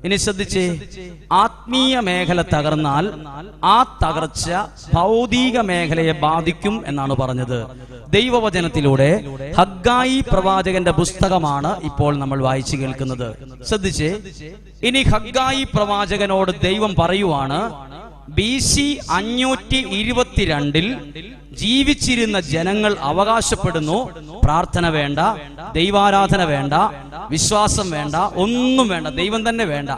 ഇനി ശ്രദ്ധിച്ചേ, ആത്മീയ മേഖല തകർന്നാൽ ആ തകർച്ച ഭൗതിക മേഖലയെ ബാധിക്കും എന്നാണ് പറഞ്ഞത്. ദൈവവചനത്തിലൂടെ ഹഗ്ഗായി പ്രവാചകന്റെ പുസ്തകമാണ് ഇപ്പോൾ നമ്മൾ വായിച്ചു കേൾക്കുന്നത്. ശ്രദ്ധിച്ചേ, ഇനി ഹഗ്ഗായി പ്രവാചകനോട് ദൈവം പറയുവാണ്, BC 522 ജീവിച്ചിരുന്ന ജനങ്ങൾ അവകാശപ്പെടുന്നു, പ്രാർത്ഥന വേണ്ട, ദൈവാരാധന വേണ്ട, വിശ്വാസം വേണ്ട, ഒന്നും വേണ്ട, ദൈവം തന്നെ വേണ്ട.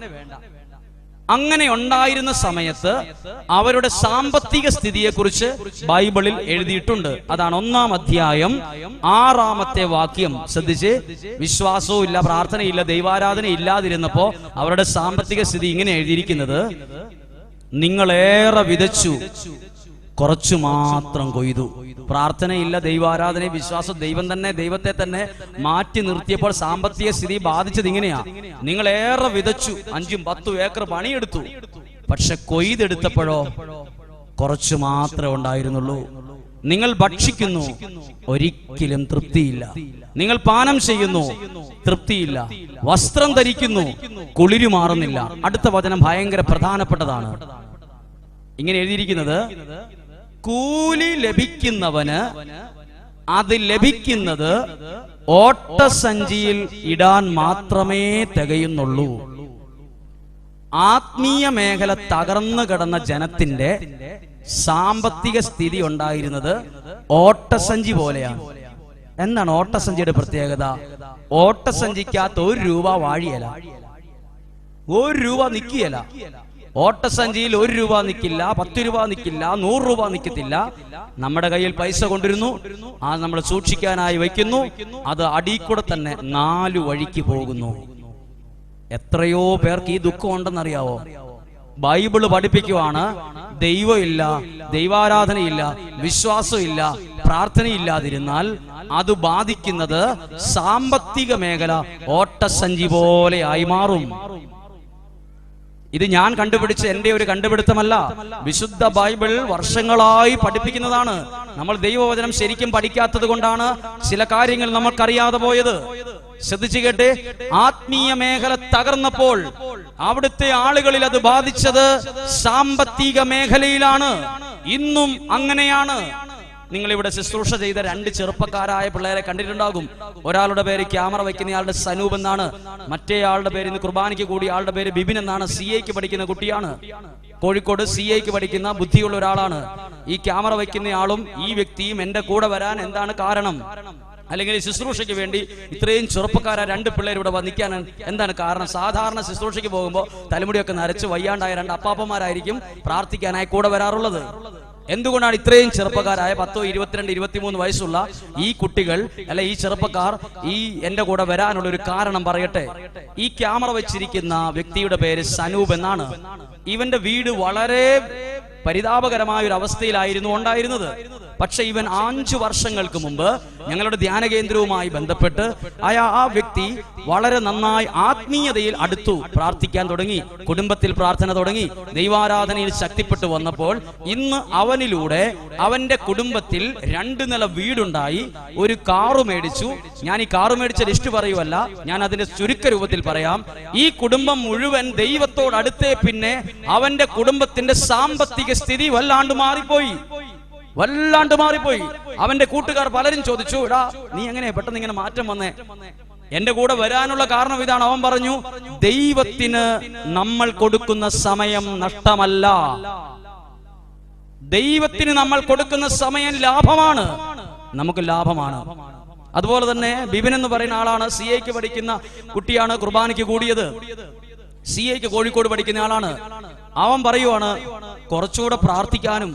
അങ്ങനെ ഉണ്ടായിരുന്ന സമയത്ത് അവരുടെ സാമ്പത്തിക സ്ഥിതിയെക്കുറിച്ച് ബൈബിളിൽ എഴുതിയിട്ടുണ്ട്. അതാണ് 1-ാം അധ്യായം 6-ാമത്തെ വാക്യം. ശ്രദ്ധിച്ച്, വിശ്വാസവും ഇല്ല, പ്രാർത്ഥനയില്ല, ദൈവാരാധന ഇല്ലാതിരുന്നപ്പോ അവരുടെ സാമ്പത്തിക സ്ഥിതി ഇങ്ങനെ എഴുതിയിരിക്കുന്നത്: നിങ്ങളേറെ വിതച്ചു, കുറച്ചു മാത്രം കൊയ്തു. പ്രാർത്ഥനയില്ല, ദൈവാരാധന, വിശ്വാസം, ദൈവത്തെ തന്നെ മാറ്റി നിർത്തിയപ്പോൾ സാമ്പത്തിക സ്ഥിതി ബാധിച്ചത് ഇങ്ങനെയാ: നിങ്ങളേറെ വിതച്ചു, 5-10 ഏക്കർ പണിയെടുത്തു, പക്ഷെ കൊയ്തെടുത്തപ്പോഴോ കുറച്ചു മാത്രമേ ഉണ്ടായിരുന്നുള്ളൂ. നിങ്ങൾ ഭക്ഷിക്കുന്നു, ഒരിക്കലും തൃപ്തിയില്ല. നിങ്ങൾ പാനം ചെയ്യുന്നു, തൃപ്തിയില്ല. വസ്ത്രം ധരിക്കുന്നു, കുളിരു മാറുന്നില്ല. അടുത്ത വചനം ഭയങ്കര പ്രധാനപ്പെട്ടതാണ്. ഇങ്ങനെ എഴുതിയിരിക്കുന്നത്: കൂലി ലഭിക്കുന്നവന് അത് ലഭിക്കുന്നത് ഓട്ടസഞ്ചിയിൽ ഇടാൻ മാത്രമേ തികയുന്നുള്ളൂ. ആത്മീയ മേഖല തകർന്നു കിടന്ന ജനത്തിന്റെ സാമ്പത്തിക സ്ഥിതി ഉണ്ടായിരുന്നത് ഓട്ടസഞ്ചി പോലെയാണ്. എന്താണ് ഓട്ടസഞ്ചിയുടെ പ്രത്യേകത? ഓട്ടസഞ്ചിക്കകത്ത് 1 രൂപ വാഴിയല, 1 രൂപ നിക്കിയല. ഓട്ടസഞ്ചിയിൽ 1 രൂപ നിൽക്കില്ല, 10 രൂപ നിൽക്കില്ല, 100 രൂപ നിൽക്കത്തില്ല. നമ്മുടെ കയ്യിൽ പൈസ കൊണ്ടിരുന്നു, അത് നമ്മൾ സൂക്ഷിക്കാനായി വയ്ക്കുന്നു, അത് അടിക്കൂടെ തന്നെ 4 വഴിക്ക് പോകുന്നു. എത്രയോ പേർക്ക് ഈ ദുഃഖം ഉണ്ടെന്നറിയാവോ? ബൈബിള് പഠിപ്പിക്കുവാണ്, ദൈവമില്ല, ദൈവാരാധനയില്ല, വിശ്വാസമില്ല, പ്രാർത്ഥനയില്ലാതിരുന്നാൽ അത് ബാധിക്കുന്നത് സാമ്പത്തിക മേഖല ഓട്ടസഞ്ചി പോലെ ആയി മാറും. ഇത് ഞാൻ കണ്ടുപിടിച്ച എന്റെ ഒരു കണ്ടുപിടുത്തമല്ല, വിശുദ്ധ ബൈബിൾ വർഷങ്ങളായി പഠിപ്പിക്കുന്നതാണ്. നമ്മൾ ദൈവവചനം ശരിക്കും പഠിക്കാത്തത് കൊണ്ടാണ് ചില കാര്യങ്ങൾ നമ്മൾക്കറിയാതെ പോയത്. ശ്രദ്ധിച്ചു കേട്ടെ, ആത്മീയ മേഖല തകർന്നപ്പോൾ അവിടുത്തെ ആളുകളിൽ അത് ബാധിച്ചത് സാമ്പത്തിക മേഖലയിലാണ്. ഇന്നും അങ്ങനെയാണ്. നിങ്ങൾ ഇവിടെ ശുശ്രൂഷ ചെയ്ത 2 ചെറുപ്പക്കാരായ പിള്ളേരെ കണ്ടിട്ടുണ്ടാകും. ഒരാളുടെ പേര് ക്യാമറ വയ്ക്കുന്നയാളുടെ സനൂപ് എന്നാണ്, മറ്റേ ആളുടെ പേര് ഇന്ന് കുർബാനയ്ക്ക് കൂടി ആളുടെ പേര് ബിബിൻ എന്നാണ്. CAക്ക് പഠിക്കുന്ന കുട്ടിയാണ്, കോഴിക്കോട് CAക്ക് പഠിക്കുന്ന ബുദ്ധിയുള്ള ഒരാളാണ്. ഈ ക്യാമറ വയ്ക്കുന്നയാളും ഈ വ്യക്തിയും എന്റെ കൂടെ വരാൻ എന്താണ് കാരണം? അല്ലെങ്കിൽ ശുശ്രൂഷയ്ക്ക് വേണ്ടി ഇത്രയും ചെറുപ്പക്കാരായ 2 പിള്ളേർ ഇവിടെ നിൽക്കാൻ എന്താണ് കാരണം? സാധാരണ ശുശ്രൂഷയ്ക്ക് പോകുമ്പോൾ തലമുടിയൊക്കെ നരച്ച് വയ്യാണ്ടായ 2 അപ്പാപ്പന്മാരായിരിക്കും പ്രാർത്ഥിക്കാനായി കൂടെ വരാറുള്ളത്. എന്തുകൊണ്ടാണ് ഇത്രയും ചെറുപ്പക്കാരായ 10, 22, 23 വയസ്സുള്ള ഈ കുട്ടികൾ, അല്ലെ ഈ ചെറുപ്പക്കാർ ഈ എന്റെ കൂടെ വരാനുള്ള ഒരു കാരണം പറയട്ടെ. ഈ ക്യാമറ വെച്ചിരിക്കുന്ന വ്യക്തിയുടെ പേര് സനൂപ് എന്നാണ്. ഇവന്റെ വീട് വളരെ പരിതാപകരമായ ഒരു അവസ്ഥയിലായിരുന്നു ഉണ്ടായിരുന്നത്. പക്ഷെ ഇവൻ 5 വർഷങ്ങൾക്ക് മുമ്പ് ഞങ്ങളുടെ ധ്യാന കേന്ദ്രവുമായി ബന്ധപ്പെട്ട് ആ വ്യക്തി വളരെ നന്നായി ആത്മീയതയിൽ അടുത്തു, പ്രാർത്ഥിക്കാൻ തുടങ്ങി, കുടുംബത്തിൽ പ്രാർത്ഥന തുടങ്ങി, ദൈവാരാധനയിൽ ശക്തിപ്പെട്ടു വന്നപ്പോൾ ഇന്ന് അവനിലൂടെ അവന്റെ കുടുംബത്തിൽ 2 നില വീടുണ്ടായി, ഒരു കാറ് മേടിച്ചു. ഞാൻ ഈ കാറ് മേടിച്ച ലിസ്റ്റ് പറയുവല്ല, ഞാൻ അതിന്റെ ചുരുക്ക രൂപത്തിൽ പറയാം. ഈ കുടുംബം മുഴുവൻ ദൈവത്തോട് അടുത്തേ പിന്നെ അവന്റെ കുടുംബത്തിന്റെ സാമ്പത്തിക സ്ഥിതി വല്ലാണ്ട് മാറിപ്പോയി. അവന്റെ കൂട്ടുകാർ പലരും ചോദിച്ചു, എടാ നീ എങ്ങനെ പെട്ടെന്ന് ഇങ്ങനെ മാറ്റം വന്നേ? എന്റെ കൂടെ വരാനുള്ള കാരണം ഇതാണ്. അവൻ പറഞ്ഞു, ദൈവത്തിന് നമ്മൾ കൊടുക്കുന്ന സമയം നഷ്ടമല്ല, ദൈവത്തിന് നമ്മൾ കൊടുക്കുന്ന സമയം ലാഭമാണ്, നമുക്ക് ലാഭമാണ്. അതുപോലെ തന്നെ ബിബിൻ എന്ന് പറയുന്ന ആളാണ്, CAക്ക് പഠിക്കുന്ന കുട്ടിയാണ്, കുർബാനയ്ക്ക് കൂടിയത്. CAക്ക് കോഴിക്കോട് പഠിക്കുന്ന ആളാണ്. അവൻ പറയുവാണ്, കുറച്ചുകൂടെ പ്രാർത്ഥിക്കാനും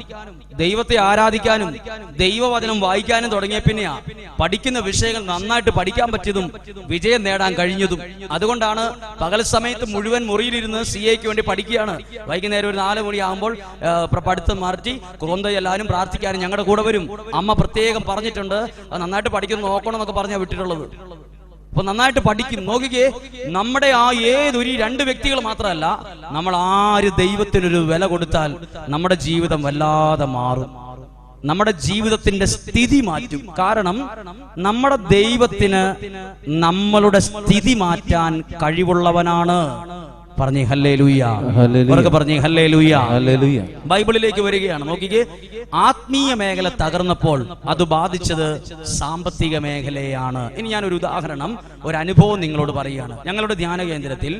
ദൈവത്തെ ആരാധിക്കാനും ദൈവവചനം വായിക്കാനും തുടങ്ങിയ പിന്നെയാ പഠിക്കുന്ന വിഷയങ്ങൾ നന്നായിട്ട് പഠിക്കാൻ പറ്റിയതും വിജയം നേടാൻ കഴിഞ്ഞതും. അതുകൊണ്ടാണ് പകൽ സമയത്ത് മുഴുവൻ മുറിയിലിരുന്ന് CAക്ക് വേണ്ടി പഠിക്കുകയാണ്. വൈകുന്നേരം ഒരു 4 മണിയാകുമ്പോൾ പഠിത്തം മാറ്റി എല്ലാവരും പ്രാർത്ഥിക്കാനും ഞങ്ങളുടെ കൂടെ വരും. അമ്മ പ്രത്യേകം പറഞ്ഞിട്ടുണ്ട്, നന്നായിട്ട് പഠിക്കുന്നു നോക്കണം എന്നൊക്കെ പറഞ്ഞാൽ വിട്ടിട്ടുള്ളത്. അപ്പൊ നന്നായിട്ട് പഠിക്കും. നോക്കിക്കേ, നമ്മുടെ ആ ഏതൊരു 2 വ്യക്തികൾ മാത്രമല്ല, നമ്മൾ ആര് ദൈവത്തിനൊരു വില കൊടുത്താൽ നമ്മുടെ ജീവിതം വല്ലാതെ മാറും, നമ്മുടെ ജീവിതത്തിന്റെ സ്ഥിതി മാറ്റും. കാരണം നമ്മുടെ ദൈവത്തിന് നമ്മളുടെ സ്ഥിതി മാറ്റാൻ കഴിവുള്ളവനാണ്. പറഞ്ഞേ ഹല്ലേലൂയ, ഉറക്കെ പറഞ്ഞേ ഹല്ലേലൂയ. ബൈബിളിലേക്ക് വരികയാണ്. നോക്കിക്കേ, ആത്മീയ മേഖല തകർന്നപ്പോൾ അത് ബാധിച്ചത് സാമ്പത്തിക മേഖലയാണ്. ഇനി ഞാനൊരു ഉദാഹരണം, ഒരു അനുഭവം നിങ്ങളോട് പറയുകയാണ്. ഞങ്ങളുടെ ധ്യാന കേന്ദ്രത്തിൽ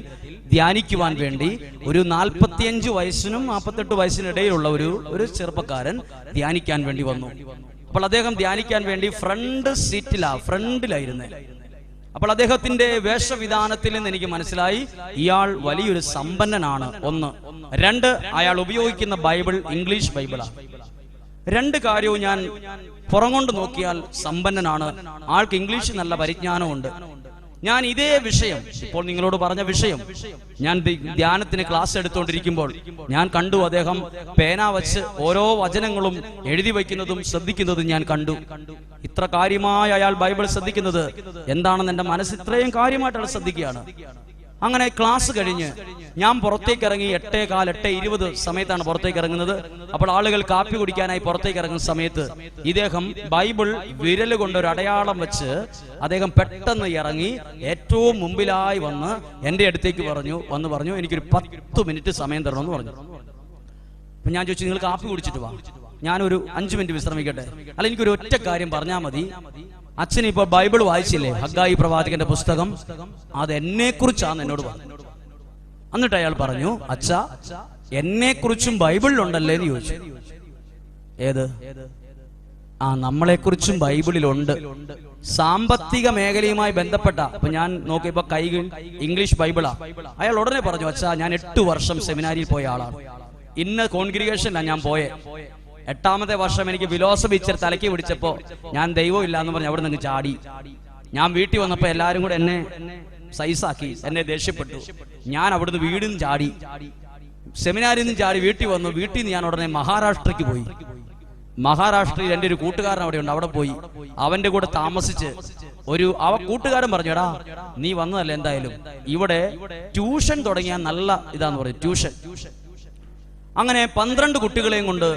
ധ്യാനിക്കുവാൻ വേണ്ടി ഒരു 45 വയസ്സിനും 48 വയസ്സിനിടയിലുള്ള ഒരു ചെറുപ്പക്കാരൻ ധ്യാനിക്കാൻ വേണ്ടി വന്നു. അപ്പോൾ അദ്ദേഹം ധ്യാനിക്കാൻ വേണ്ടി ഫ്രണ്ടിലായിരുന്നേ. അപ്പോൾ അദ്ദേഹത്തിന്റെ വേഷവിധാനത്തിൽ നിന്ന് എനിക്ക് മനസ്സിലായി ഇയാൾ വലിയൊരു സമ്പന്നനാണ്. 1. 2, അയാൾ ഉപയോഗിക്കുന്ന ബൈബിൾ ഇംഗ്ലീഷ് ബൈബിളാണ്. 2 കാര്യവും ഞാൻ പുറംകൊണ്ട് നോക്കിയാൽ സമ്പന്നനാണ്, ആൾക്ക് ഇംഗ്ലീഷ് നല്ല പരിജ്ഞാനമുണ്ട്. ഞാൻ ഇതേ വിഷയം, ഇപ്പോൾ നിങ്ങളോട് പറഞ്ഞ വിഷയം, ഞാൻ ധ്യാനത്തിന് ക്ലാസ് എടുത്തുകൊണ്ടിരിക്കുമ്പോൾ ഞാൻ കണ്ടു, അദ്ദേഹം പേന വച്ച് ഓരോ വചനങ്ങളും എഴുതി വയ്ക്കുന്നതും ശ്രദ്ധിക്കുന്നതും ഞാൻ കണ്ടു. ഇത്ര കാര്യമായ അയാൾ ബൈബിൾ ശ്രദ്ധിക്കുന്നത് എന്താണെന്ന് എന്റെ മനസ്സ് ഇത്രയും കാര്യമായിട്ട് ശ്രദ്ധിക്കുകയാണ്. അങ്ങനെ ക്ലാസ് കഴിഞ്ഞ് ഞാൻ പുറത്തേക്ക് ഇറങ്ങി. 8:15, 8:20 സമയത്താണ് പുറത്തേക്ക് ഇറങ്ങുന്നത്. അപ്പോൾ ആളുകൾ കാപ്പി കുടിക്കാനായി പുറത്തേക്ക് ഇറങ്ങുന്ന സമയത്ത് ഇദ്ദേഹം ബൈബിൾ വിരല് കൊണ്ട് ഒരു അടയാളം വെച്ച് അദ്ദേഹം പെട്ടെന്ന് ഇറങ്ങി ഏറ്റവും മുമ്പിലായി വന്ന് എന്റെ അടുത്തേക്ക് പറഞ്ഞു എനിക്കൊരു 10 മിനിറ്റ് സമയം തരണമെന്ന് പറഞ്ഞു. അപ്പൊ ഞാൻ ചോദിച്ചു, നിങ്ങൾ കാപ്പി കുടിച്ചിട്ട് വാ, ഞാനൊരു 5 മിനിറ്റ് വിശ്രമിക്കട്ടെ, അല്ല എനിക്കൊരു ഒറ്റ കാര്യം പറഞ്ഞാൽ മതി. അച്ഛൻ ഇപ്പൊ ബൈബിൾ വായിച്ചില്ലേ, ഹഗ്ഗായി പ്രവാചകന്റെ പുസ്തകം, അത് എന്നെ കുറിച്ചാണ് എന്നോട് പറഞ്ഞു. എന്നിട്ട് അയാൾ പറഞ്ഞു, അച്ഛാ എന്നെ കുറിച്ചും ബൈബിളിലുണ്ടല്ലേ എന്ന് ചോദിച്ചു. ഏത്? നമ്മളെ കുറിച്ചും ബൈബിളിലുണ്ട്. സാമ്പത്തിക മേഖലയുമായി ബന്ധപ്പെട്ട. അപ്പൊ ഞാൻ നോക്കിയപ്പോ ഇംഗ്ലീഷ് ബൈബിളാ. അയാൾ ഉടനെ പറഞ്ഞു, അച്ഛാ ഞാൻ 8 വർഷം സെമിനാരിയിൽ പോയ ആളാണ്, ഇന്ന കോൺഗ്രിഗേഷനിലാണ് ഞാൻ പോയെ. 8ാമത്തെ വർഷം എനിക്ക് ഫിലോസഫി ഇച്ചിരി തലയ്ക്ക് പിടിച്ചപ്പോ ഞാൻ ദൈവം ഇല്ല എന്ന് പറഞ്ഞ് അവിടെ നിന്ന് ചാടി. ഞാൻ വീട്ടിൽ വന്നപ്പോ എല്ലാരും കൂടെ എന്നെ സൈസാക്കി, എന്നെ ദേഷ്യപ്പെട്ടു. ഞാൻ അവിടുന്ന് വീടിൽ നിന്ന് ചാടി, സെമിനാരിൽ നിന്ന് ചാടി വീട്ടിൽ വന്നു. വീട്ടിൽ നിന്ന് ഞാൻ ഉടനെ മഹാരാഷ്ട്രയ്ക്ക് പോയി. മഹാരാഷ്ട്രയിൽ എൻ്റെ ഒരു കൂട്ടുകാരൻ അവിടെ ഉണ്ട്, അവിടെ പോയി അവന്റെ കൂടെ താമസിച്ച് കൂട്ടുകാരൻ പറഞ്ഞു, എടാ നീ വന്നതല്ല, എന്തായാലും ഇവിടെ ട്യൂഷൻ തുടങ്ങിയാൽ നല്ല ഇതാന്ന് പറയും, ട്യൂഷൻ. അങ്ങനെ 12 കുട്ടികളെയും കൊണ്ട്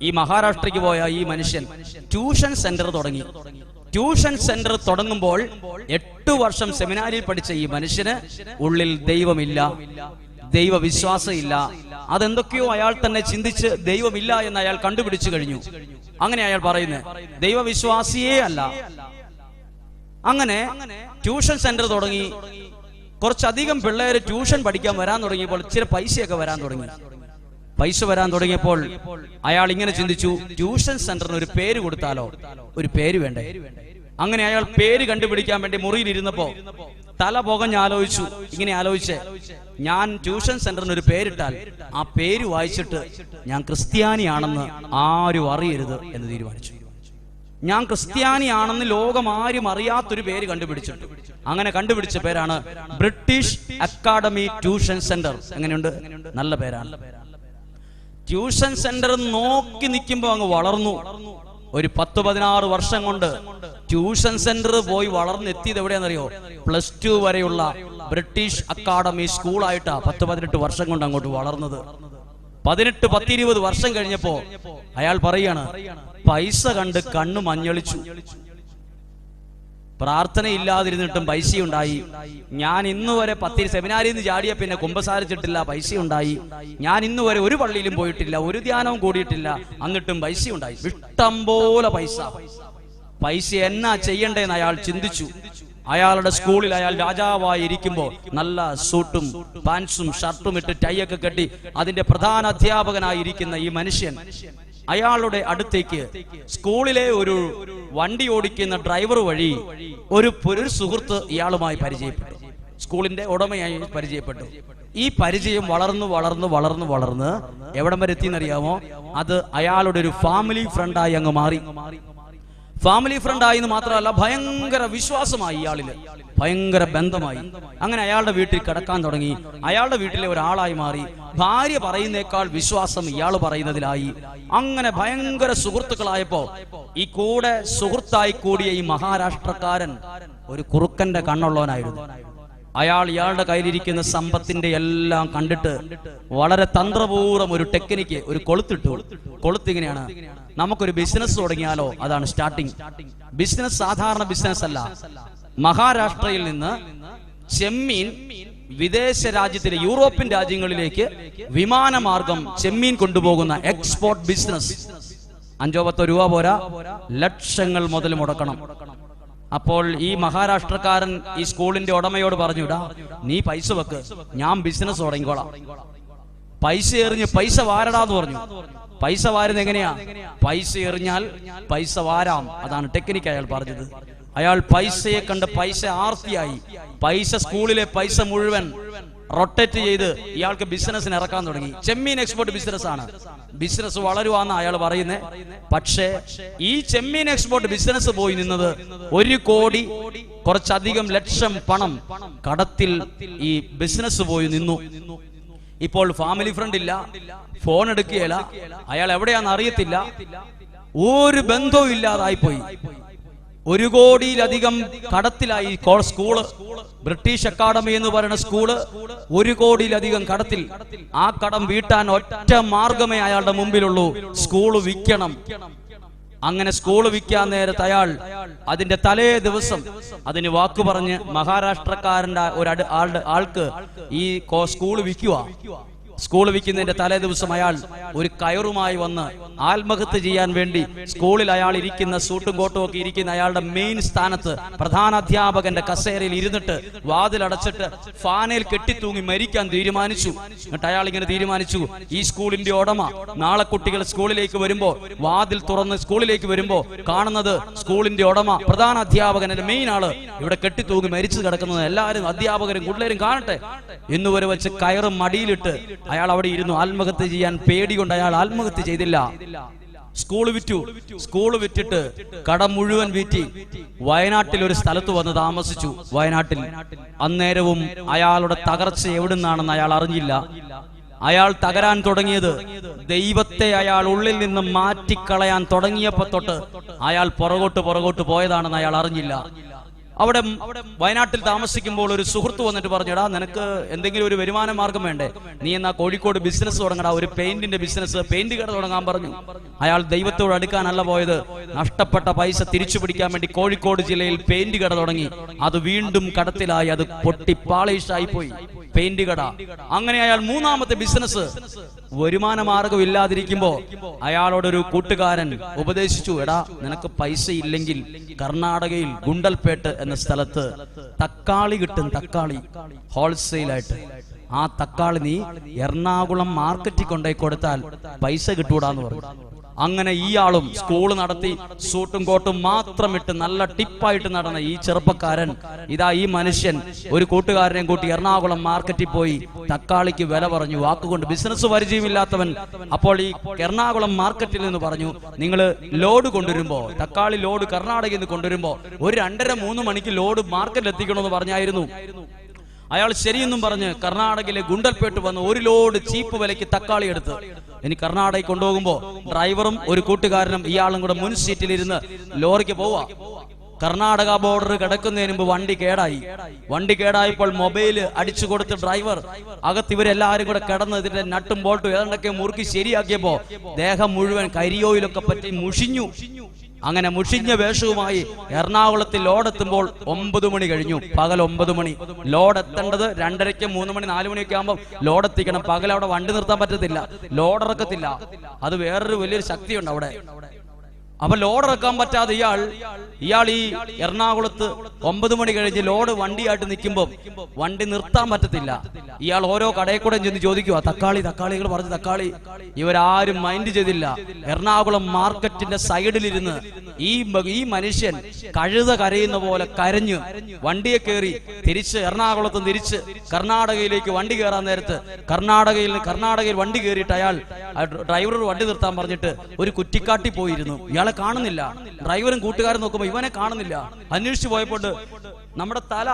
ഈ മഹാരാഷ്ട്രയ്ക്ക് പോയ ഈ മനുഷ്യൻ ട്യൂഷൻ സെന്റർ തുടങ്ങി. ട്യൂഷൻ സെന്റർ തുടങ്ങുമ്പോൾ 8 വർഷം സെമിനാരിൽ പഠിച്ച ഈ മനുഷ്യന് ഉള്ളിൽ ദൈവമില്ല, ദൈവവിശ്വാസം ഇല്ല. അതെന്തൊക്കെയോ അയാൾ തന്നെ ചിന്തിച്ച് ദൈവമില്ല എന്ന് അയാൾ കണ്ടുപിടിച്ചു കഴിഞ്ഞു. അങ്ങനെ അയാൾ പറയുന്നത് ദൈവവിശ്വാസിയേ അല്ല. അങ്ങനെ ട്യൂഷൻ സെന്റർ തുടങ്ങി. കുറച്ചധികം പിള്ളേര് ട്യൂഷൻ പഠിക്കാൻ വരാൻ തുടങ്ങിയപ്പോൾ ഇച്ചിരി പൈസയൊക്കെ വരാൻ തുടങ്ങി. പൈസ വരാൻ തുടങ്ങിയപ്പോൾ അയാൾ ഇങ്ങനെ ചിന്തിച്ചു, ട്യൂഷൻ സെന്ററിന് ഒരു പേര് കൊടുത്താലോ, ഒരു പേര് വേണ്ടേ. അങ്ങനെ അയാൾ പേര് കണ്ടുപിടിക്കാൻ വേണ്ടി മുറിയിൽ ഇരുന്നപ്പോ തല പുകഞ്ഞ് ആലോചിച്ചു. ഇങ്ങനെ ആലോചിച്ച്, ഞാൻ ട്യൂഷൻ സെന്ററിന് ഒരു പേരിട്ടാൽ ആ പേര് വായിച്ചിട്ട് ഞാൻ ക്രിസ്ത്യാനിയാണെന്ന് ആരും അറിയരുത് എന്ന് തീരുമാനിച്ചു. ഞാൻ ക്രിസ്ത്യാനിയാണെന്ന് ലോകം ആരും അറിയാത്തൊരു പേര് കണ്ടുപിടിച്ചിട്ടു. അങ്ങനെ കണ്ടുപിടിച്ച പേരാണ് ബ്രിട്ടീഷ് അക്കാഡമി ട്യൂഷൻ സെന്റർ. എങ്ങനെയുണ്ട്? നല്ല പേരാണ്. ട്യൂഷൻ സെന്റർ നോക്കി നിൽക്കുമ്പോ അങ്ങ് വളർന്നു. ഒരു 10-16 വർഷം കൊണ്ട് ട്യൂഷൻ സെന്റർ പോയി വളർന്നെത്തിയത് എവിടെയാണെന്നറിയോ? +2 വരെയുള്ള ബ്രിട്ടീഷ് അക്കാഡമി സ്കൂളായിട്ടാ 10-18 വർഷം കൊണ്ട് അങ്ങോട്ട് വളർന്നത്. 18-20 വർഷം കഴിഞ്ഞപ്പോ അയാൾ പറയാണ്, പൈസ കണ്ട് കണ്ണു മഞ്ഞളിച്ചു. പ്രാർത്ഥനയില്ലാതിരുന്നിട്ടും പൈസയുണ്ടായി. ഞാൻ ഇന്നുവരെ 10 സെമിനാരിൽ നിന്ന് ചാടിയ പിന്നെ കുമ്പസാരിച്ചിട്ടില്ല, പൈസയുണ്ടായി. ഞാൻ ഇന്നുവരെ ഒരു പള്ളിയിലും പോയിട്ടില്ല, ഒരു ധ്യാനവും കൂടിയിട്ടില്ല, എന്നിട്ടും പൈസയുണ്ടായി. ഇഷ്ടം പോലെ പൈസ എന്നാ ചെയ്യണ്ടേന്ന് അയാൾ ചിന്തിച്ചു. അയാളുടെ സ്കൂളിൽ അയാൾ രാജാവായി ഇരിക്കുമ്പോൾ നല്ല സൂട്ടും പാൻസും ഷർട്ടും ഇട്ട് ടൈയൊക്കെ കെട്ടി അതിന്റെ പ്രധാന അധ്യാപകനായിരിക്കുന്ന ഈ മനുഷ്യൻ അയാളുടെ അടുത്തേക്ക് സ്കൂളിലെ ഒരു വണ്ടി ഓടിക്കുന്ന ഡ്രൈവർ വഴി ഒരു സുഹൃത്ത് ഇയാളുമായി പരിചയപ്പെട്ടു. സ്കൂളിന്റെ ഉടമയായി പരിചയപ്പെട്ടു. ഈ പരിചയം വളർന്ന് എവിടം വരെ എത്തിയെന്നറിയാമോ? അത് അയാളുടെ ഒരു ഫാമിലി ഫ്രണ്ടായി അങ്ങ് മാറി. ഫാമിലി ഫ്രണ്ടായി എന്ന് മാത്രമല്ല, ഭയങ്കര വിശ്വാസമായി ഇയാളില്, ഭയങ്കര ബന്ധമായി. അങ്ങനെ അയാളുടെ വീട്ടിൽ കിടക്കാൻ തുടങ്ങി. അയാളുടെ വീട്ടിലെ ഒരാളായി മാറി. ഭാര്യ പറയുന്നേക്കാൾ വിശ്വാസം ഇയാൾ പറയുന്നതിലായി. അങ്ങനെ ഭയങ്കര സുഹൃത്തുക്കളായപ്പോ ഈ കൂടെ സുഹൃത്തായി കൂടിയ ഈ മഹാരാഷ്ട്രക്കാരൻ ഒരു കുറുക്കന്റെ കണ്ണുള്ളവനായിരുന്നു. ഇയാളുടെ കയ്യിലിരിക്കുന്ന സമ്പത്തിന്റെ എല്ലാം കണ്ടിട്ട് വളരെ തന്ത്രപൂർവ്വം ഒരു ടെക്നിക്ക്, ഒരു കൊളുത്തിട്ടു. കൊളുത്തിങ്ങനെയാണ്, നമുക്കൊരു ബിസിനസ് തുടങ്ങിയാലോ, അതാണ് സ്റ്റാർട്ടിങ് ബിസിനസ്. സാധാരണ ബിസിനസ് അല്ല. മഹാരാഷ്ട്രയിൽ നിന്ന് ചെമ്മീൻ വിദേശ രാജ്യത്തിലെ യൂറോപ്യൻ രാജ്യങ്ങളിലേക്ക് വിമാനമാർഗം ചെമ്മീൻ കൊണ്ടുപോകുന്ന എക്സ്പോർട്ട് ബിസിനസ്. 5-10 രൂപ പോരാ, ലക്ഷങ്ങൾ മുതൽ മുടക്കണം. അപ്പോൾ ഈ മഹാരാഷ്ട്രക്കാരൻ ഈ സ്കൂളിന്റെ ഉടമയോട് പറഞ്ഞു, ഇടാ നീ പൈസ വെക്ക്, ഞാൻ ബിസിനസ് തുടങ്ങിക്കോളാം. പൈസ എറിഞ്ഞ് പൈസ വാരടാന്ന് പറഞ്ഞു. പൈസ വാരുന്നത് എങ്ങനെയാ? പൈസ എറിഞ്ഞാൽ പൈസ വാരാം, അതാണ് ടെക്നിക്ക് അയാൾ പറഞ്ഞത്. അയാൾ പൈസയെ കണ്ട് പൈസ ആർത്തിയായി. പൈസ, സ്കൂളിലെ പൈസ മുഴുവൻ റൊട്ടേറ്റ് ചെയ്ത് ഇയാൾക്ക് ബിസിനസ്സിന് ഇറക്കാൻ തുടങ്ങി. ചെമ്മീൻ എക്സ്പോർട്ട് ബിസിനസ് ആണ്. ബിസിനസ് വളരുവാന്ന് അയാൾ പറയുന്നത്. പക്ഷേ ഈ ചെമ്മീൻ എക്സ്പോർട്ട് ബിസിനസ് പോയി നിന്നത് 1 കോടി കുറച്ചധികം ലക്ഷം പണം കടത്തിൽ ഈ ബിസിനസ് പോയി നിന്നു. ഇപ്പോൾ ഫാമിലി ഫ്രണ്ട് ഇല്ല, ഫോൺ എടുക്കുകയില്ല, അയാൾ എവിടെയാന്ന് അറിയത്തില്ല, ഒരു ബന്ധവും ഇല്ലാതായിപ്പോയി. 1 കോടിയിലധികം കടത്തിലായി സ്കൂള്. ബ്രിട്ടീഷ് അക്കാഡമി എന്ന് പറയുന്ന സ്കൂള് 1 കോടിയിലധികം കടത്തിൽ. ആ കടം വീട്ടാൻ ഒറ്റ മാർഗമേ അയാളുടെ മുമ്പിലുള്ളൂ, സ്കൂള് വിൽക്കണം. അങ്ങനെ സ്കൂള് വിൽക്കാൻ നേരത്ത് അയാൾ അതിന്റെ തലേ ദിവസം അതിന് വാക്ക് പറഞ്ഞ് മഹാരാഷ്ട്രക്കാരന്റെ ആൾക്ക് ഈ സ്കൂള് വിൽക്കുക. സ്കൂൾ വിൽക്കുന്നതിന്റെ തലേ ദിവസം അയാൾ ഒരു കയറുമായി വന്ന് ആത്മഹത്യ ചെയ്യാൻ വേണ്ടി സ്കൂളിൽ അയാൾ ഇരിക്കുന്ന സൂട്ടും കോട്ടും ഒക്കെ ഇരിക്കുന്ന അയാളുടെ മെയിൻ സ്ഥാനത്ത് പ്രധാനാധ്യാപകന്റെ കസേരയിൽ ഇരുന്നിട്ട് വാതിലടച്ചിട്ട് ഫാനയിൽ കെട്ടിത്തൂങ്ങി മരിക്കാൻ തീരുമാനിച്ചു. എന്നിട്ട് അയാൾ ഇങ്ങനെ തീരുമാനിച്ചു, ഈ സ്കൂളിന്റെ ഉടമ നാളെ കുട്ടികൾ സ്കൂളിലേക്ക് വരുമ്പോ വാതിൽ തുറന്ന് സ്കൂളിലേക്ക് വരുമ്പോ കാണുന്നത് സ്കൂളിന്റെ ഉടമ പ്രധാനാധ്യാപകന്റെ മെയിൻ ആള് ഇവിടെ കെട്ടിത്തൂങ്ങി മരിച്ചു കിടക്കുന്നത് എല്ലാവരും അധ്യാപകരും പിള്ളേരും കാണട്ടെ എന്നുവരെ വെച്ച് കയറും മടിയിലിട്ട് അയാൾ അവിടെ ഇരുന്നു. ആത്മഹത്യ ചെയ്യാൻ പേടി കൊണ്ട് അയാൾ ആത്മഹത്യ ചെയ്തില്ല. സ്കൂൾ വിറ്റു. സ്കൂൾ വിറ്റിട്ട് കടം മുഴുവൻ വീറ്റി വയനാട്ടിൽ ഒരു സ്ഥലത്ത് വന്ന് താമസിച്ചു. വയനാട്ടിൽ അന്നേരവും അയാളുടെ തകർച്ച എവിടുന്നാണെന്ന് അയാൾ അറിഞ്ഞില്ല. അയാൾ തകരാൻ തുടങ്ങിയത് ദൈവത്തെ അയാൾ ഉള്ളിൽ നിന്ന് മാറ്റിക്കളയാൻ തുടങ്ങിയപ്പോ തൊട്ട് അയാൾ പുറകോട്ട് പോയതാണെന്ന് അയാൾ അറിഞ്ഞില്ല. അവിടെ വയനാട്ടിൽ താമസിക്കുമ്പോൾ ഒരു സുഹൃത്ത് വന്നിട്ട് പറഞ്ഞടാ, നിനക്ക് എന്തെങ്കിലും ഒരു വരുമാന മാർഗം വേണ്ടേ, നീ എന്നാ കോഴിക്കോട് ബിസിനസ് തുടങ്ങടാ, ഒരു പെയിന്റിന്റെ ബിസിനസ്, പെയിന്റ് കട തുടങ്ങാൻ പറഞ്ഞു. അയാൾ ദൈവത്തോട് അടുക്കാനല്ല പോയത്, നഷ്ടപ്പെട്ട പൈസ തിരിച്ചു പിടിക്കാൻ വേണ്ടി കോഴിക്കോട് ജില്ലയിൽ പെയിന്റ് കട തുടങ്ങി. അത് വീണ്ടും കടത്തിലായി, അത് പൊട്ടി പാളിഷായി പോയി പെയിന്റ് കട. അങ്ങനെ അയാൾ 3ാമത്തെ ബിസിനസ് വരുമാന മാർഗം ഇല്ലാതിരിക്കുമ്പോ അയാളോടൊരു കൂട്ടുകാരൻ ഉപദേശിച്ചു, എടാ നിനക്ക് പൈസ ഇല്ലെങ്കിൽ കർണാടകയിൽ ഗുണ്ടൽപേട്ട് എന്ന സ്ഥലത്ത് തക്കാളി കിട്ടും, തക്കാളി ഹോൾസെയിലായിട്ട്. ആ തക്കാളി നീ എറണാകുളം മാർക്കറ്റിൽ കൊണ്ടുപോയി കൊടുത്താൽ പൈസ കിട്ടൂടാന്ന് പറഞ്ഞു. അങ്ങനെ ഇയാളും സ്കൂള് നടത്തി സൂട്ടും കോട്ടും മാത്രം ഇട്ട് നല്ല ടിപ്പായിട്ട് നടന്ന ഈ ചെറുപ്പക്കാരൻ, ഇതാ ഈ മനുഷ്യൻ ഒരു കൂട്ടുകാരനെ കൂട്ടി എറണാകുളം മാർക്കറ്റിൽ പോയി തക്കാളിക്ക് വില പറഞ്ഞു. വാക്കുകൊണ്ട് ബിസിനസ് പരിചയമില്ലാത്തവൻ അപ്പോൾ ഈ എറണാകുളം മാർക്കറ്റിൽ നിന്ന് പറഞ്ഞു, നിങ്ങൾ ലോഡ് കൊണ്ടുവരുമ്പോ, തക്കാളി ലോഡ് കർണാടകയിൽ നിന്ന് കൊണ്ടുവരുമ്പോ ഒരു 2:30-3 മണിക്ക് ലോഡ് മാർക്കറ്റിൽ എത്തിക്കണമെന്ന് പറഞ്ഞായിരുന്നു. അയാൾ ശരിയെന്നും പറഞ്ഞ് കർണാടകയിലെ ഗുണ്ടൽപേട്ട് വന്ന് 1 ലോഡ് ചീപ്പ് വിലയ്ക്ക് തക്കാളി എടുത്ത് ഇനി കർണാടകയിൽ കൊണ്ടുപോകുമ്പോ ഡ്രൈവറും ഒരു കൂട്ടുകാരനും ഇയാളും കൂടെ മുൻ സീറ്റിലിരുന്ന് ലോറിക്ക് പോവാ. കർണാടക ബോർഡർ കിടക്കുന്നതിന് മുമ്പ് വണ്ടി കേടായപ്പോൾ മൊബൈല് അടിച്ചു കൊടുത്ത് ഡ്രൈവർ അകത്ത് ഇവരെല്ലാവരും കൂടെ കിടന്ന് ഇതിന്റെ നട്ടും ബോൾട്ടും ഏതാണ്ടൊക്കെ മുറുക്കി ശരിയാക്കിയപ്പോ ദേഹം മുഴുവൻ കരിയോയിലൊക്കെ പറ്റി മുഷിഞ്ഞു. അങ്ങനെ മുഷിഞ്ഞ വേഷവുമായി എറണാകുളത്തിൽ ലോഡ് എത്തുമ്പോൾ 9 മണി കഴിഞ്ഞു. പകൽ 9 മണി. ലോഡ് എത്തേണ്ടത് 2:30, 3 മണി, 4 മണിയൊക്കെ ആകുമ്പോൾ ലോഡ് എത്തിക്കണം. പകൽ അവിടെ വണ്ടി നിർത്താൻ പറ്റത്തില്ല, ലോഡ് ഇറക്കത്തില്ല. അത് വേറൊരു വലിയൊരു ശക്തിയുണ്ട് അവിടെ. അപ്പൊ ലോഡ് ഇറക്കാൻ പറ്റാതെ ഇയാൾ ഈ എറണാകുളത്ത് 9 മണി കഴിഞ്ഞ് ലോഡ് വണ്ടിയായിട്ട് നിൽക്കുമ്പോൾ വണ്ടി നിർത്താൻ പറ്റത്തില്ല. ഇയാൾ ഓരോ കടയിൽ കൂടെ ചെന്ന് ചോദിക്കുക, തക്കാളികൾ പറഞ്ഞ് തക്കാളി. ഇവരാരും മൈൻഡ് ചെയ്തില്ല. എറണാകുളം മാർക്കറ്റിന്റെ സൈഡിലിരുന്ന് ഈ മനുഷ്യൻ കഴുത കരയുന്ന പോലെ കരഞ്ഞു വണ്ടിയെ കയറി തിരിച്ച് എറണാകുളത്ത് തിരിച്ച് കർണാടകയിലേക്ക് വണ്ടി കയറാൻ നേരത്ത് കർണാടകയിൽ വണ്ടി കയറിയിട്ട് അയാൾ ഡ്രൈവറോട് വണ്ടി നിർത്താൻ പറഞ്ഞിട്ട് ഒരു കുറ്റിക്കാട്ടി പോയിരുന്നു. ഇയാളെ കാണുന്നില്ല. ഡ്രൈവറും കൂട്ടുകാരും നോക്കുമ്പോ ഇവനെ കാണുന്നില്ല. അന്വേഷിച്ചു പോയപ്പോൾ നമ്മുടെ തല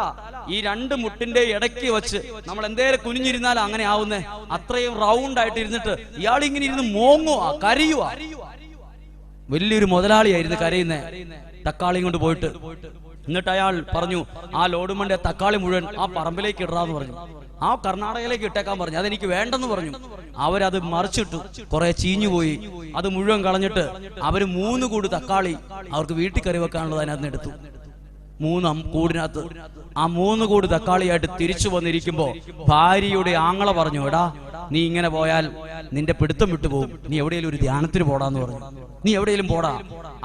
ഈ 2 മുട്ടിന്റെ ഇടയ്ക്ക് വെച്ച് നമ്മൾ എന്തേലും കുനിഞ്ഞിരുന്നാലും അങ്ങനെ ആവുന്നേ, അത്രയും റൗണ്ട് ആയിട്ട് ഇരുന്നിട്ട് ഇയാൾ ഇങ്ങനെ ഇരുന്ന് മോങ്ങുവാ, കരയുവാ. വലിയൊരു മുതലാളിയായിരുന്നു കരയുന്നേ, തക്കാളിയും കൊണ്ട് പോയിട്ട്. എന്നിട്ട് അയാൾ പറഞ്ഞു, ആ ലോഡ് വണ്ടി തക്കാളി മുഴുവൻ ആ പറമ്പിലേക്ക് ഇടാന്ന് പറഞ്ഞു, ആ കർണാടകയിലേക്ക് ഇട്ടേക്കാൻ പറഞ്ഞു. അതെനിക്ക് വേണ്ടെന്ന് പറഞ്ഞു. അവരത് മറിച്ചിട്ടു, കുറെ ചീഞ്ഞുപോയി. അത് മുഴുവൻ കളഞ്ഞിട്ട് അവര് 3 കൂട് തക്കാളി അവർക്ക് വീട്ടിൽ കറി വെക്കാനുള്ളത് അതിനകത്ത് എടുത്തു. കൂടിനകത്ത് ആ 3 കൂട് തക്കാളിയായിട്ട് തിരിച്ചു വന്നിരിക്കുമ്പോ ഭാര്യയുടെ ആങ്ങള പറഞ്ഞു, എടാ നീ ഇങ്ങനെ പോയാൽ നിന്റെ പിടുത്തം വിട്ടുപോകും, നീ എവിടെയെങ്കിലും ഒരു ധ്യാനത്തിന് പോടാന്ന് പറഞ്ഞു. നീ എവിടെയെങ്കിലും പോടാ.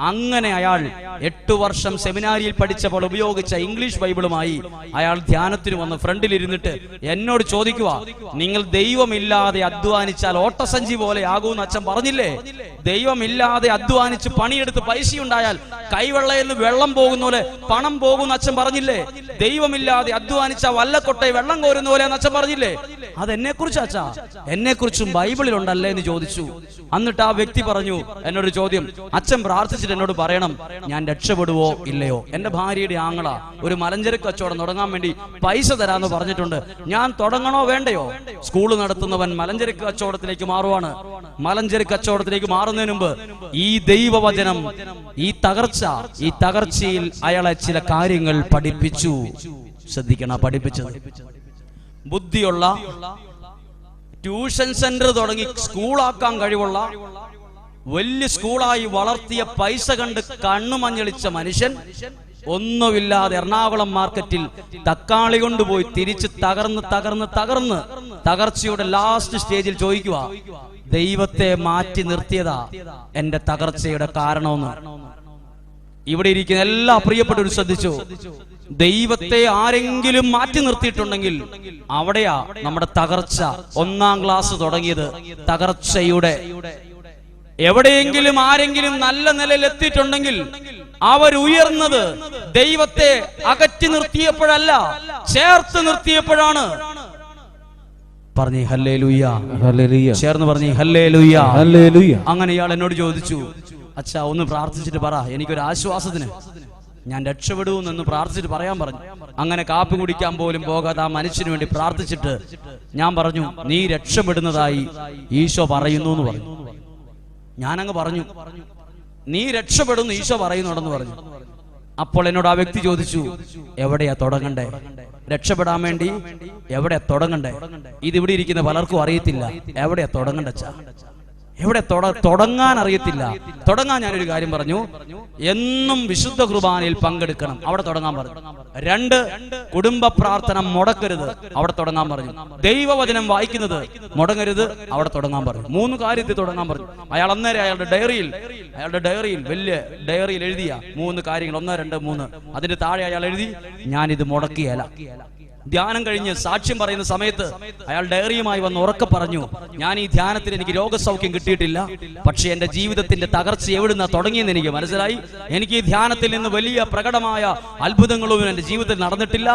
അങ്ങനെ അയാൾ 8 വർഷം സെമിനാരിയിൽ പഠിച്ചപ്പോൾ ഉപയോഗിച്ച ഇംഗ്ലീഷ് ബൈബിളുമായി അയാൾ ധ്യാനത്തിന് വന്ന് ഫ്രണ്ടിൽ ഇരുന്നിട്ട് എന്നോട് ചോദിക്കുക, നിങ്ങൾ ദൈവമില്ലാതെ അധ്വാനിച്ചാൽ ഓട്ടസഞ്ചി പോലെ ആകൂന്ന് അച്ഛൻ പറഞ്ഞില്ലേ? ദൈവമില്ലാതെ അധ്വാനിച്ച് പണിയെടുത്ത് പൈസ ഉണ്ടായാൽ കൈവെള്ളയിൽ നിന്ന് വെള്ളം പോകുന്ന പോലെ പണം പോകുന്ന അച്ഛൻ പറഞ്ഞില്ലേ? ദൈവമില്ലാതെ അധ്വാനിച്ച വല്ലക്കൊട്ടെ വെള്ളം കോരുന്ന പോലെ അച്ഛൻ പറഞ്ഞില്ലേ? അതെന്നെ കുറിച്ച് അച്ഛാ, എന്നെ കുറിച്ചും ബൈബിളിലുണ്ടല്ലേ എന്ന് ചോദിച്ചു. എന്നിട്ട് ആ വ്യക്തി പറഞ്ഞു എന്നോട് ചോദ്യം, അച്ഛൻ പ്രാർത്ഥിച്ചിട്ട് എന്നോട് പറയണം ഞാൻ രക്ഷപ്പെടുവോ ഇല്ലയോ. എന്റെ ഭാര്യയുടെ ആങ്ങള ഒരു മലഞ്ചരക്ക് കച്ചവടം തുടങ്ങാൻ വേണ്ടി പൈസ തരാന്ന് പറഞ്ഞിട്ടുണ്ട്. ഞാൻ തുടങ്ങണോ വേണ്ടയോ? സ്കൂള് നടത്തുന്നവൻ മലഞ്ചരക്ക് കച്ചവടത്തിലേക്ക് മാറുവാണ്. മലഞ്ചരക്ക് കച്ചവടത്തിലേക്ക് മാറുന്നതിന് മുമ്പ് ഈ ദൈവവചനം, ഈ തകർച്ചയിൽ അയാളെ ചില കാര്യങ്ങൾ പഠിപ്പിച്ചു. ശ്രദ്ധിക്കണം, പഠിപ്പിച്ചത് ബുദ്ധിയുള്ള, ട്യൂഷൻ സെന്റർ തുടങ്ങി സ്കൂളാക്കാൻ കഴിവുള്ള, വലിയ സ്കൂളായി വളർത്തിയ, പൈസ കണ്ട് കണ്ണുമഞ്ഞളിച്ച മനുഷ്യൻ ഒന്നുമില്ലാതെ എറണാകുളം മാർക്കറ്റിൽ തക്കാളി കൊണ്ടുപോയി തിരിച്ച് തകർന്ന് തകർച്ചയുടെ ലാസ്റ്റ് സ്റ്റേജിൽ ചോദിക്കുക, ദൈവത്തെ മാറ്റി നിർത്തിയതാ എന്റെ തകർച്ചയുടെ കാരണമെന്ന്. ഇവിടെ ഇരിക്കുന്ന എല്ലാ പ്രിയപ്പെട്ടവരും ശ്രദ്ധിച്ചു, ദൈവത്തെ ആരെങ്കിലും മാറ്റി നിർത്തിയിട്ടുണ്ടെങ്കിൽ അവിടെയാ നമ്മുടെ തകർച്ച. 1-ാം ക്ലാസ് തുടങ്ങിയത് തകർച്ചയുടെ. എവിടെയെങ്കിലും ആരെങ്കിലും നല്ല നിലയിൽ എത്തിയിട്ടുണ്ടെങ്കിൽ അവരുയർന്നത് ദൈവത്തെ അകറ്റി നിർത്തിയപ്പോഴല്ല, ചേർത്ത് നിർത്തിയപ്പോഴാണ്. പറഞ്ഞേ ഹല്ലേലൂയ, ഹല്ലേലൂയ. ചേർന്ന് പറഞ്ഞേ ഹല്ലേലൂയ, ഹല്ലേലൂയ. അങ്ങനെ ഇയാൾ എന്നോട് ചോദിച്ചു, അച്ഛാ ഒന്ന് പ്രാർത്ഥിച്ചിട്ട് പറ, എനിക്കൊരു ആശ്വാസത്തിന് ഞാൻ രക്ഷപ്പെടുമെന്ന് പ്രാർത്ഥിച്ചിട്ട് പറയാൻ പറഞ്ഞു. അങ്ങനെ കാപ്പി കുടിക്കാൻ പോലും പോകാതെ ആ മനുഷ്യന് വേണ്ടി പ്രാർത്ഥിച്ചിട്ട് ഞാൻ പറഞ്ഞു, നീ രക്ഷപ്പെടുന്നതായി ഈശോ പറയുന്നു എന്ന് പറഞ്ഞു. ഞാനങ്ങ് പറഞ്ഞു, നീ രക്ഷപ്പെടുന്നു ഈശോ പറയുന്നുണ്ടെന്ന് പറഞ്ഞു. അപ്പോൾ എന്നോട് ആ വ്യക്തി ചോദിച്ചു, എവിടെയാ തുടങ്ങണ്ടേ? രക്ഷപ്പെടാൻ വേണ്ടി എവിടെയാ തുടങ്ങണ്ടേ? ഇതിവിടെ ഇരിക്കുന്ന പലർക്കും അറിയത്തില്ല എവിടെയാ തുടങ്ങണ്ടച്ചാ, എവിടെ തുടങ്ങാൻ അറിയത്തില്ല. തുടങ്ങാൻ ഞാനൊരു കാര്യം പറഞ്ഞു, എന്നും വിശുദ്ധ കുർബാനയിൽ പങ്കെടുക്കണം, അവിടെ തുടങ്ങാൻ പറഞ്ഞു. 2, കുടുംബ പ്രാർത്ഥന മുടക്കരുത്, അവിടെ തുടങ്ങാൻ പറഞ്ഞു. ദൈവവചനം വായിക്കുന്നത് മുടങ്ങരുത്, അവിടെ തുടങ്ങാൻ പറഞ്ഞു. 3 കാര്യത്തിൽ തുടങ്ങാൻ പറഞ്ഞു. അയാൾ അന്നേരം അയാളുടെ ഡയറിയിൽ വലിയ ഡയറിയിൽ എഴുതിയ 3 കാര്യങ്ങൾ, 1, 2, 3. അതിന്റെ താഴെ അയാൾ എഴുതി, ഞാനിത് മുടക്കിയല്ല. ധ്യാനം കഴിഞ്ഞ് സാക്ഷ്യം പറയുന്ന സമയത്ത് അയാൾ ഡയറിയുമായി വന്ന് ഉറക്കെ പറഞ്ഞു, ഞാൻ ഈ ധ്യാനത്തിൽ എനിക്ക് രോഗസൗഖ്യം കിട്ടിയിട്ടില്ല, പക്ഷെ എന്റെ ജീവിതത്തിന്റെ തകർച്ച എവിടുന്ന തുടങ്ങിയെന്ന് എനിക്ക് മനസ്സിലായി. എനിക്ക് ഈ ധ്യാനത്തിൽ നിന്ന് വലിയ പ്രകടമായ അത്ഭുതങ്ങളൊന്നും എന്റെ ജീവിതത്തിൽ നടന്നിട്ടില്ല.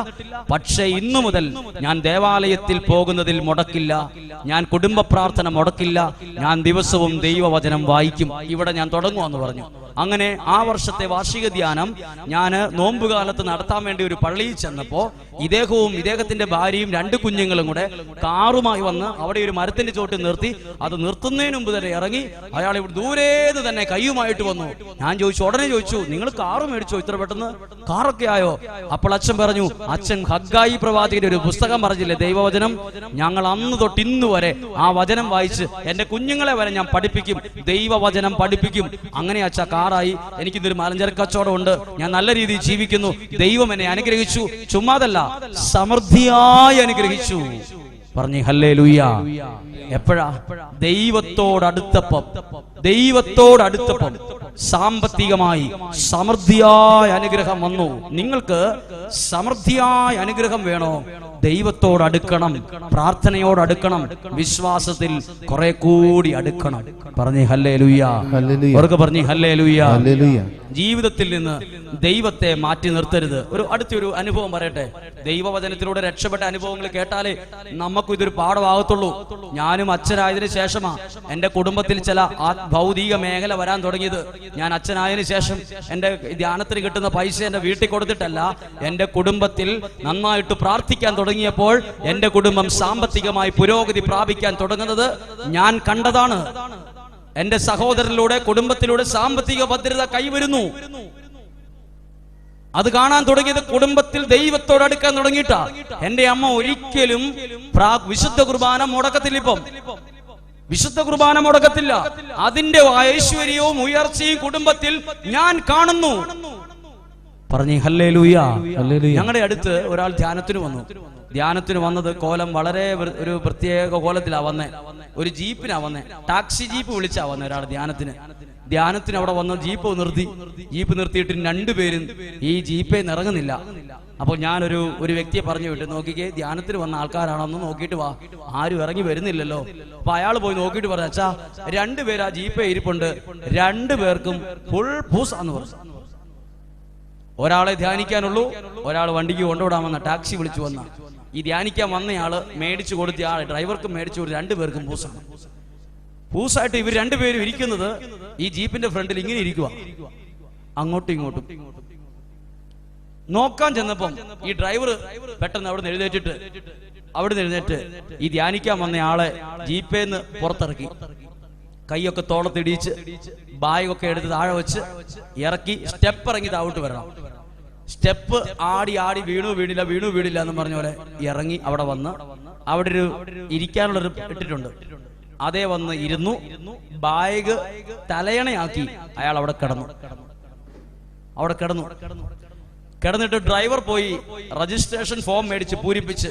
പക്ഷെ ഇന്നു മുതൽ ഞാൻ ദേവാലയത്തിൽ പോകുന്നതിൽ മുടക്കില്ല, ഞാൻ കുടുംബ പ്രാർത്ഥന മുടക്കില്ല, ഞാൻ ദിവസവും ദൈവവചനം വായിക്കും, ഇവിടെ ഞാൻ തുടങ്ങുമെന്ന് പറഞ്ഞു. അങ്ങനെ ആ വർഷത്തെ വാർഷിക ധ്യാനം ഞാൻ നോമ്പുകാലത്ത് നടത്താൻ വേണ്ടി ഒരു പള്ളിയിൽ ചെന്നപ്പോ ഇദ്ദേഹവും ഇദ്ദേഹത്തിന്റെ ഭാര്യയും 2 കുഞ്ഞുങ്ങളും കൂടെ കാറുമായി വന്ന് അവിടെ ഒരു മരത്തിന്റെ ചോട്ടിൽ നിർത്തി. അത് നിർത്തുന്നതിന് മുമ്പ് തന്നെ ഇറങ്ങി അയാൾ ഇവിടെ ദൂരേന്ന് തന്നെ കയ്യുമായിട്ട് വന്നു. ഞാൻ ഉടനെ ചോദിച്ചു, നിങ്ങൾ കാറ് മേടിച്ചോ ഇത്ര പെട്ടെന്ന്? കാറൊക്കെ ആയോ? അപ്പോൾ അച്ഛൻ പറഞ്ഞു, അച്ഛൻ ഹഗ്ഗായി പ്രവാചകന്റെ ഒരു പുസ്തകം പറഞ്ഞില്ലേ ദൈവവചനം, ഞങ്ങൾ അന്ന് തൊട്ട് ഇന്ന് വരെ ആ വചനം വായിച്ച് എന്റെ കുഞ്ഞുങ്ങളെ വരെ ഞാൻ പഠിപ്പിക്കും, ദൈവവചനം പഠിപ്പിക്കും. അങ്ങനെ അച്ഛാ കാറായി, എനിക്കിന്നൊരു മലഞ്ചരക്ക് കച്ചവടം ഉണ്ട്, ഞാൻ നല്ല രീതിയിൽ ജീവിക്കുന്നു, ദൈവം എന്നെ അനുഗ്രഹിച്ചു, ചുമ്മാതല്ല സമൃദ്ധിയായി അനുഗ്രഹിച്ചു. പറഞ്ഞേ ഹല്ലേലൂയ. എപ്പോഴാ? ദൈവത്തോടടുത്തപ്പം സാമ്പത്തികമായി സമൃദ്ധിയായ അനുഗ്രഹം വന്നു. നിങ്ങൾക്ക് സമൃദ്ധിയായ അനുഗ്രഹം വേണോ? ദൈവത്തോടടുക്കണം, പ്രാർത്ഥനയോടടുക്കണം, വിശ്വാസത്തിൽ കുറെ കൂടി അടുക്കണം. പറഞ്ഞേ ഹല്ലേലൂയ, അവർക്ക് പറഞ്ഞേ ഹല്ലേലൂയ. ജീവിതത്തിൽ നിന്ന് ദൈവത്തെ മാറ്റി നിർത്തരുത്. അടുത്തൊരു അനുഭവം പറയട്ടെ. ദൈവവചനത്തിലൂടെ രക്ഷപ്പെട്ട അനുഭവങ്ങൾ കേട്ടാലേ നമുക്കും ഇതൊരു പാഠമാകത്തുള്ളൂ. ഞാനും അച്ഛനായതിനു ശേഷമാ എന്റെ കുടുംബത്തിൽ ചില ഭൗതിക മേഖല വരാൻ തുടങ്ങിയത്. ഞാൻ അച്ഛനായതിനു ശേഷം എന്റെ ധ്യാനത്തിന് കിട്ടുന്ന പൈസ എന്റെ വീട്ടിൽ കൊടുത്തിട്ടല്ല, എന്റെ കുടുംബത്തിൽ നന്നായിട്ട് പ്രാർത്ഥിക്കാൻ തുടങ്ങിയപ്പോൾ എന്റെ കുടുംബം സാമ്പത്തികമായി പുരോഗതി പ്രാപിക്കാൻ തുടങ്ങുന്നത് ഞാൻ കണ്ടതാണ്. എന്റെ സഹോദരനിലൂടെ, കുടുംബത്തിലൂടെ സാമ്പത്തിക ഭദ്രത കൈവരുന്നു. അത് കാണാൻ തുടങ്ങിയത് കുടുംബത്തിൽ ദൈവത്തോടടുക്കാൻ തുടങ്ങിയിട്ടാ. എന്റെ അമ്മ ഒരിക്കലും വിശുദ്ധ കുർബാന മുടക്കത്തില്ല. ഇപ്പം വിശുദ്ധ കുർബാന മുടക്കത്തില്ല. അതിന്റെ ഐശ്വര്യവും ഉയർച്ചയും കുടുംബത്തിൽ ഞാൻ കാണുന്നു. പറഞ്ഞേ ഹല്ലേലൂയ. ഞങ്ങളുടെ അടുത്ത് ഒരാൾ ധ്യാനത്തിന് വന്നു. ധ്യാനത്തിന് വന്നത് കോലം വളരെ ഒരു പ്രത്യേക കോലത്തിലാ വന്നേ. ഒരു ജീപ്പിനാ വന്നേ. ടാക്സി ജീപ്പ് വിളിച്ചാ വന്നേ ഒരാൾ ധ്യാനത്തിന് അവിടെ വന്ന ജീപ്പ് നിർത്തിയിട്ട് രണ്ടുപേരും ഈ ജീപ്പേ ഇറങ്ങുന്നില്ല. അപ്പോൾ ഞാനൊരു വ്യക്തിയെ പറഞ്ഞു വിട്ടു, നോക്കിക്കേ ധ്യാനത്തിന് വന്ന ആൾക്കാരാണെന്ന് നോക്കിയിട്ട് വാ, ആരും ഇറങ്ങി വരുന്നില്ലല്ലോ. അപ്പൊ അയാൾ പോയി നോക്കിയിട്ട് പറഞ്ഞു, അച്ഛാ രണ്ടുപേര് ആ ജീപ്പേ ഇരിപ്പുണ്ട്, രണ്ടുപേർക്കും ഫുൾ പൂസാന്ന് പറഞ്ഞു. ഒരാളെ ധ്യാനിക്കാനുള്ളൂ, ഒരാൾ വണ്ടിക്ക് കൊണ്ടുവിടാമെന്ന ടാക്സി വിളിച്ചു വന്ന. ഈ ധ്യാനിക്കാൻ വന്നയാള് മേടിച്ചു കൊടുത്ത ആള് ഡ്രൈവർക്കും മേടിച്ചു കൊടുത്ത് രണ്ടുപേർക്കും പൂസാണ്. പൂസായിട്ട് ഇവർ രണ്ടുപേരും ഇരിക്കുന്നത് ഈ ജീപ്പിന്റെ ഫ്രണ്ടിൽ ഇങ്ങനെ ഇരിക്കുക, അങ്ങോട്ടും ഇങ്ങോട്ടും. നോക്കാൻ ചെന്നപ്പം ഈ ഡ്രൈവർ പെട്ടെന്ന് അവിടെ നിന്ന് എഴുന്നേറ്റ് ഈ ധ്യാനിക്കാൻ വന്ന ആളെ ജീപ്പേന്ന് പുറത്തിറക്കി, കൈയൊക്കെ തോളത്തിടിച്ച് ബാഗൊക്കെ എടുത്ത് താഴെ വെച്ച് ഇറക്കി സ്റ്റെപ്പ് ഇറങ്ങി താഴോട്ട് വരണം. സ്റ്റെപ്പ് ആടി വീണില്ല എന്ന് പറഞ്ഞ പോലെ ഇറങ്ങി അവിടെ വന്ന് അവിടെ ഒരു ഇരിക്കാനുള്ളൊരു ഇട്ടിട്ടുണ്ട്, അതേ വന്ന് ഇരുന്നു. ബാഗ് തലയണയാക്കി അയാൾ അവിടെ കിടന്നിട്ട് ഡ്രൈവർ പോയി രജിസ്ട്രേഷൻ ഫോം മേടിച്ച് പൂരിപ്പിച്ച്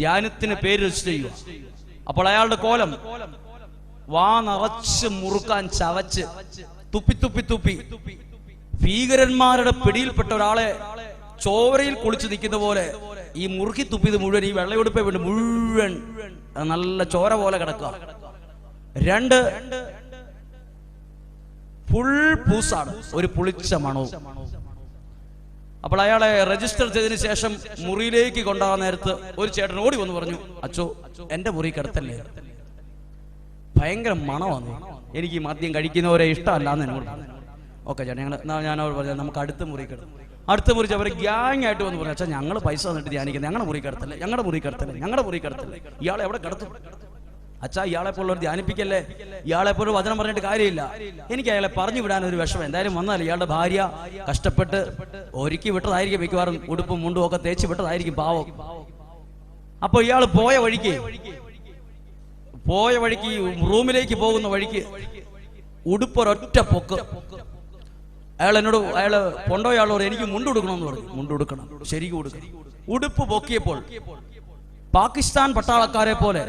ധ്യാനത്തിന് പേര് രജിസ്റ്റർ ചെയ്യുക. അപ്പോൾ അയാളുടെ കോലം വാ നിറച്ച് മുറുക്കാൻ ചവച്ച് തുപ്പി ഭീകരന്മാരുടെ പിടിയിൽപ്പെട്ട ഒരാളെ ചോരയിൽ കുളിച്ച് നിൽക്കുന്ന പോലെ ഈ മുറുക്കി തുപ്പിയത് മുഴുവൻ, ഈ വെള്ളയുടുപ്പേ വേണ്ടി മുഴുവൻ നല്ല ചോര പോലെ കിടക്കുക. രണ്ട് ഫുൾ പൂസാണ്, ഒരു പുളിച്ച മണവും. അപ്പോൾ അയാളെ രജിസ്റ്റർ ചെയ്തതിനു ശേഷം മുറിയിലേക്ക് കൊണ്ടുപോകാൻ നേരത്ത് ഒരു ചേട്ടൻ ഓടി വന്ന് പറഞ്ഞു, അച്ചോ എന്റെ മുറി കിടത്തല്ലേ, ഭയങ്കര മണമാണ്, എനിക്ക് മദ്യം കഴിക്കുന്നവരെ ഇഷ്ടമല്ലാന്ന് എന്നോട്. ഓക്കെ ചേട്ടാ, ഞാനവർ പറഞ്ഞു നമുക്ക് അടുത്ത മുറി അവർ ഗ്യാങ് ആയിട്ട് വന്ന് പറഞ്ഞു, അച്ഛാ ഞങ്ങൾ പൈസ തന്നിട്ട് ധ്യാനിക്കുന്നത്, ഞങ്ങളുടെ മുറി കിടത്തല്ലേ, ഇയാളെ എവിടെ കിടത്തും അച്ഛാ, ഇയാളെപ്പോലുള്ളവർ ധ്യാനിപ്പിക്കല്ലേ, ഇയാളെപ്പോലും വചനം പറഞ്ഞിട്ട് കാര്യമില്ല. എനിക്ക് അയാളെ പറഞ്ഞു വിടാൻ ഒരു വിഷമം. എന്തായാലും വന്നാൽ ഇയാളുടെ ഭാര്യ കഷ്ടപ്പെട്ട് ഒരുക്കി വിട്ടതായിരിക്കും, മിക്കവാറും ഉടുപ്പും മുണ്ടും ഒക്കെ തേച്ച് വിട്ടതായിരിക്കും പാവം. അപ്പൊ ഇയാൾ പോയ വഴിക്ക് റൂമിലേക്ക് പോകുന്ന വഴിക്ക് ഉടുപ്പൊരൊറ്റ പൊക്ക്. അയാള് കൊണ്ടുപോയാളോട് എനിക്ക് മുണ്ടുകൊടുക്കണമെന്ന് പറഞ്ഞു. മുണ്ടുകൊടുക്കണം, ശരിക്കും കൊടുക്കണം. ഉടുപ്പ് പൊക്കിയപ്പോൾ പാകിസ്ഥാൻ പട്ടാളക്കാരെ പോലെ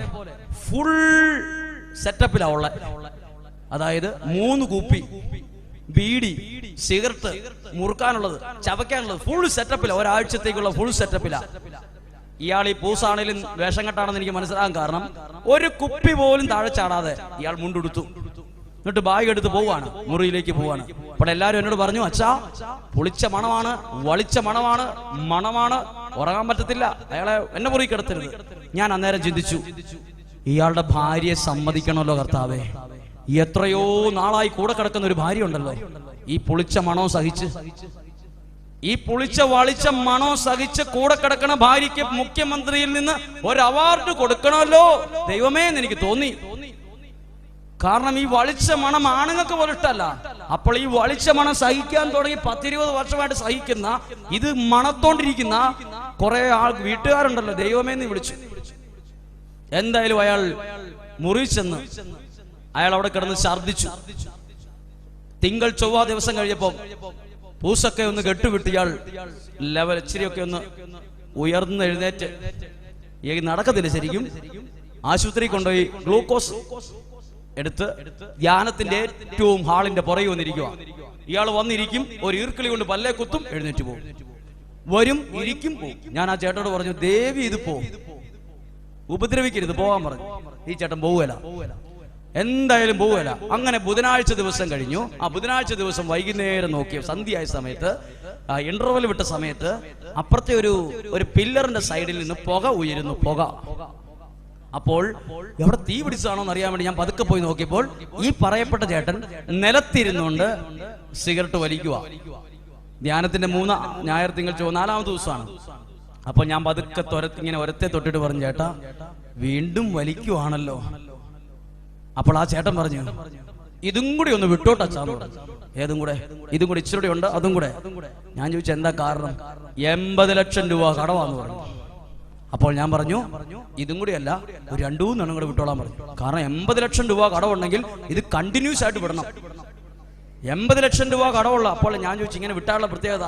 ഫുൾ സെറ്റപ്പിലാ ഉള്ള. അതായത് 3 കുപ്പി ബീഡി, സിഗരറ്റ്, മുറുക്കാനുള്ളത്, ചവയ്ക്കാനുള്ളത്, ഫുൾ സെറ്റപ്പില, ഒരാഴ്ചത്തേക്കുള്ള ഫുൾ സെറ്റപ്പില. ഇയാൾ ഈ പൂസാണേലും വേഷം കെട്ടാണെന്ന് എനിക്ക് മനസ്സിലാകാൻ കാരണം ഒരു കുപ്പി പോലും താഴെ ചാടാതെ ഇയാൾ മുണ്ടെടുത്തു, എന്നിട്ട് ബാഗ് എടുത്ത് പോവാണ്, മുറിയിലേക്ക് പോവാണ്. അപ്പോൾ എല്ലാവരും എന്നോട് പറഞ്ഞു, അച്ഛാ പുളിച്ച മണമാണ്, വളിച്ച മണമാണ്, ഉറങ്ങാൻ പറ്റത്തില്ല, അയാളെ എന്നെ മുറി കിടത്തരുത്. ഞാൻ അന്നേരം ചിന്തിച്ചു, ഇയാളുടെ ഭാര്യയെ സമ്മതിക്കണമല്ലോ കർത്താവേ, എത്രയോ നാളായി കൂടെ കിടക്കുന്ന ഒരു ഭാര്യ ഉണ്ടല്ലോ, ഈ പുളിച്ച മണവും സഹിച്ച്, ഈ പുളിച്ച വളിച്ച മണോ സഹിച്ച് കൂടെ കിടക്കണ ഭാര്യയ്ക്ക് മുഖ്യമന്ത്രിയിൽ നിന്ന് ഒരു അവാർഡ് കൊടുക്കണമല്ലോ ദൈവമേ എന്ന് എനിക്ക് തോന്നി. കാരണം ഈ വളിച്ച മണം ആണുങ്ങൾക്ക് പോലും ഇഷ്ടമല്ല. അപ്പോൾ ഈ വളിച്ച മണം സഹിക്കാൻ തുടങ്ങി 10-20 വർഷമായിട്ട് സഹിക്കുന്ന, ഇത് മണത്തോണ്ടിരിക്കുന്ന കുറെ വീട്ടുകാരുണ്ടല്ലോ, ദൈവമേ എന്ന് വിളിച്ചു. എന്തായാലും അയാൾ മുറി ചെന്ന് അയാൾ അവിടെ കിടന്ന് ഛർദിച്ചു. തിങ്കൾ ചൊവ്വ ദിവസം കഴിയപ്പോ പൂസൊക്കെ ഒന്ന് കെട്ടുവിട്ട് ഇയാൾ ലെവൽ ഇച്ചിരിയൊക്കെ ഒന്ന് ഉയർന്ന് എഴുന്നേറ്റ്, നടക്കത്തില്ല ശരിക്കും, ആശുപത്രി കൊണ്ടുപോയി ഗ്ലൂക്കോസ് എടുത്ത് ധ്യാനത്തിന്റെ ഏറ്റവും ഹാളിന്റെ പുറകെ വന്നിരിക്കുക. ഇയാൾ വന്നിരിക്കും, ഒരു ഈർക്കിളി കൊണ്ട് പല്ലേ കുത്തും, എഴുന്നേറ്റ് പോകും, വരും, ഇരിക്കും, പോകും. ഞാൻ ആ ചേട്ടനോട് പറഞ്ഞു, ദേവി ഇത് പോ, ഉപദ്രവിക്കരുത്, പോകാൻ പറഞ്ഞു. ഈ ചേട്ടൻ പോവുകയില്ല, എന്തായാലും പോവുകയില്ല. അങ്ങനെ ബുധനാഴ്ച ദിവസം കഴിഞ്ഞു. ആ ബുധനാഴ്ച ദിവസം വൈകുന്നേരം നോക്കിയ സന്ധ്യയായ സമയത്ത്, ഇന്റർവെൽ വിട്ട സമയത്ത് അപ്പുറത്തെ ഒരു പില്ലറിന്റെ സൈഡിൽ നിന്ന് പുക ഉയരുന്നു, പുക. അപ്പോൾ എവിടെ തീ പിടിച്ചാണോ എന്ന് അറിയാൻ വേണ്ടി ഞാൻ പതുക്കെ പോയി നോക്കിയപ്പോൾ ഈ പറയപ്പെട്ട ചേട്ടൻ നിലത്തിരുന്നുകൊണ്ട് സിഗരറ്റ് വലിക്കുക. ധ്യാനത്തിന്റെ 3 ഞായർ തിങ്കൾ ചൊവ്വ 4ാമത്തെ ദിവസമാണ്. അപ്പൊ ഞാൻ പതുക്കെ ഇങ്ങനെ ഒരത്തെ തൊട്ടിട്ട് പറഞ്ഞു, ചേട്ടാ വീണ്ടും വലിക്കുവാണല്ലോ. അപ്പോൾ ആ ചേട്ടൻ പറഞ്ഞു, ഇതും കൂടി ഒന്ന് വിട്ടോട്ടച്ചാന്ന് പറഞ്ഞു. ഏതും കൂടെ? ഇതും കൂടി ഇച്ചിരി ഉണ്ട്, അതും കൂടെ. ഞാൻ ചോദിച്ചു എന്താ കാരണം? 80 ലക്ഷം രൂപ കടവാന്ന് പറഞ്ഞു. അപ്പോൾ ഞാൻ പറഞ്ഞു, ഇതും കൂടി അല്ല, ഒരു 2-3 കൂടെ വിട്ടോളാൻ പറഞ്ഞു. കാരണം 80 ലക്ഷം രൂപ കടവുണ്ടെങ്കിൽ ഇത് കണ്ടിന്യൂസ് ആയിട്ട് വിടണം. 80 ലക്ഷം രൂപ കടമുള്ള. അപ്പോൾ ഞാൻ ചോദിച്ചു ഇങ്ങനെ വിട്ടാനുള്ള പ്രത്യേകത,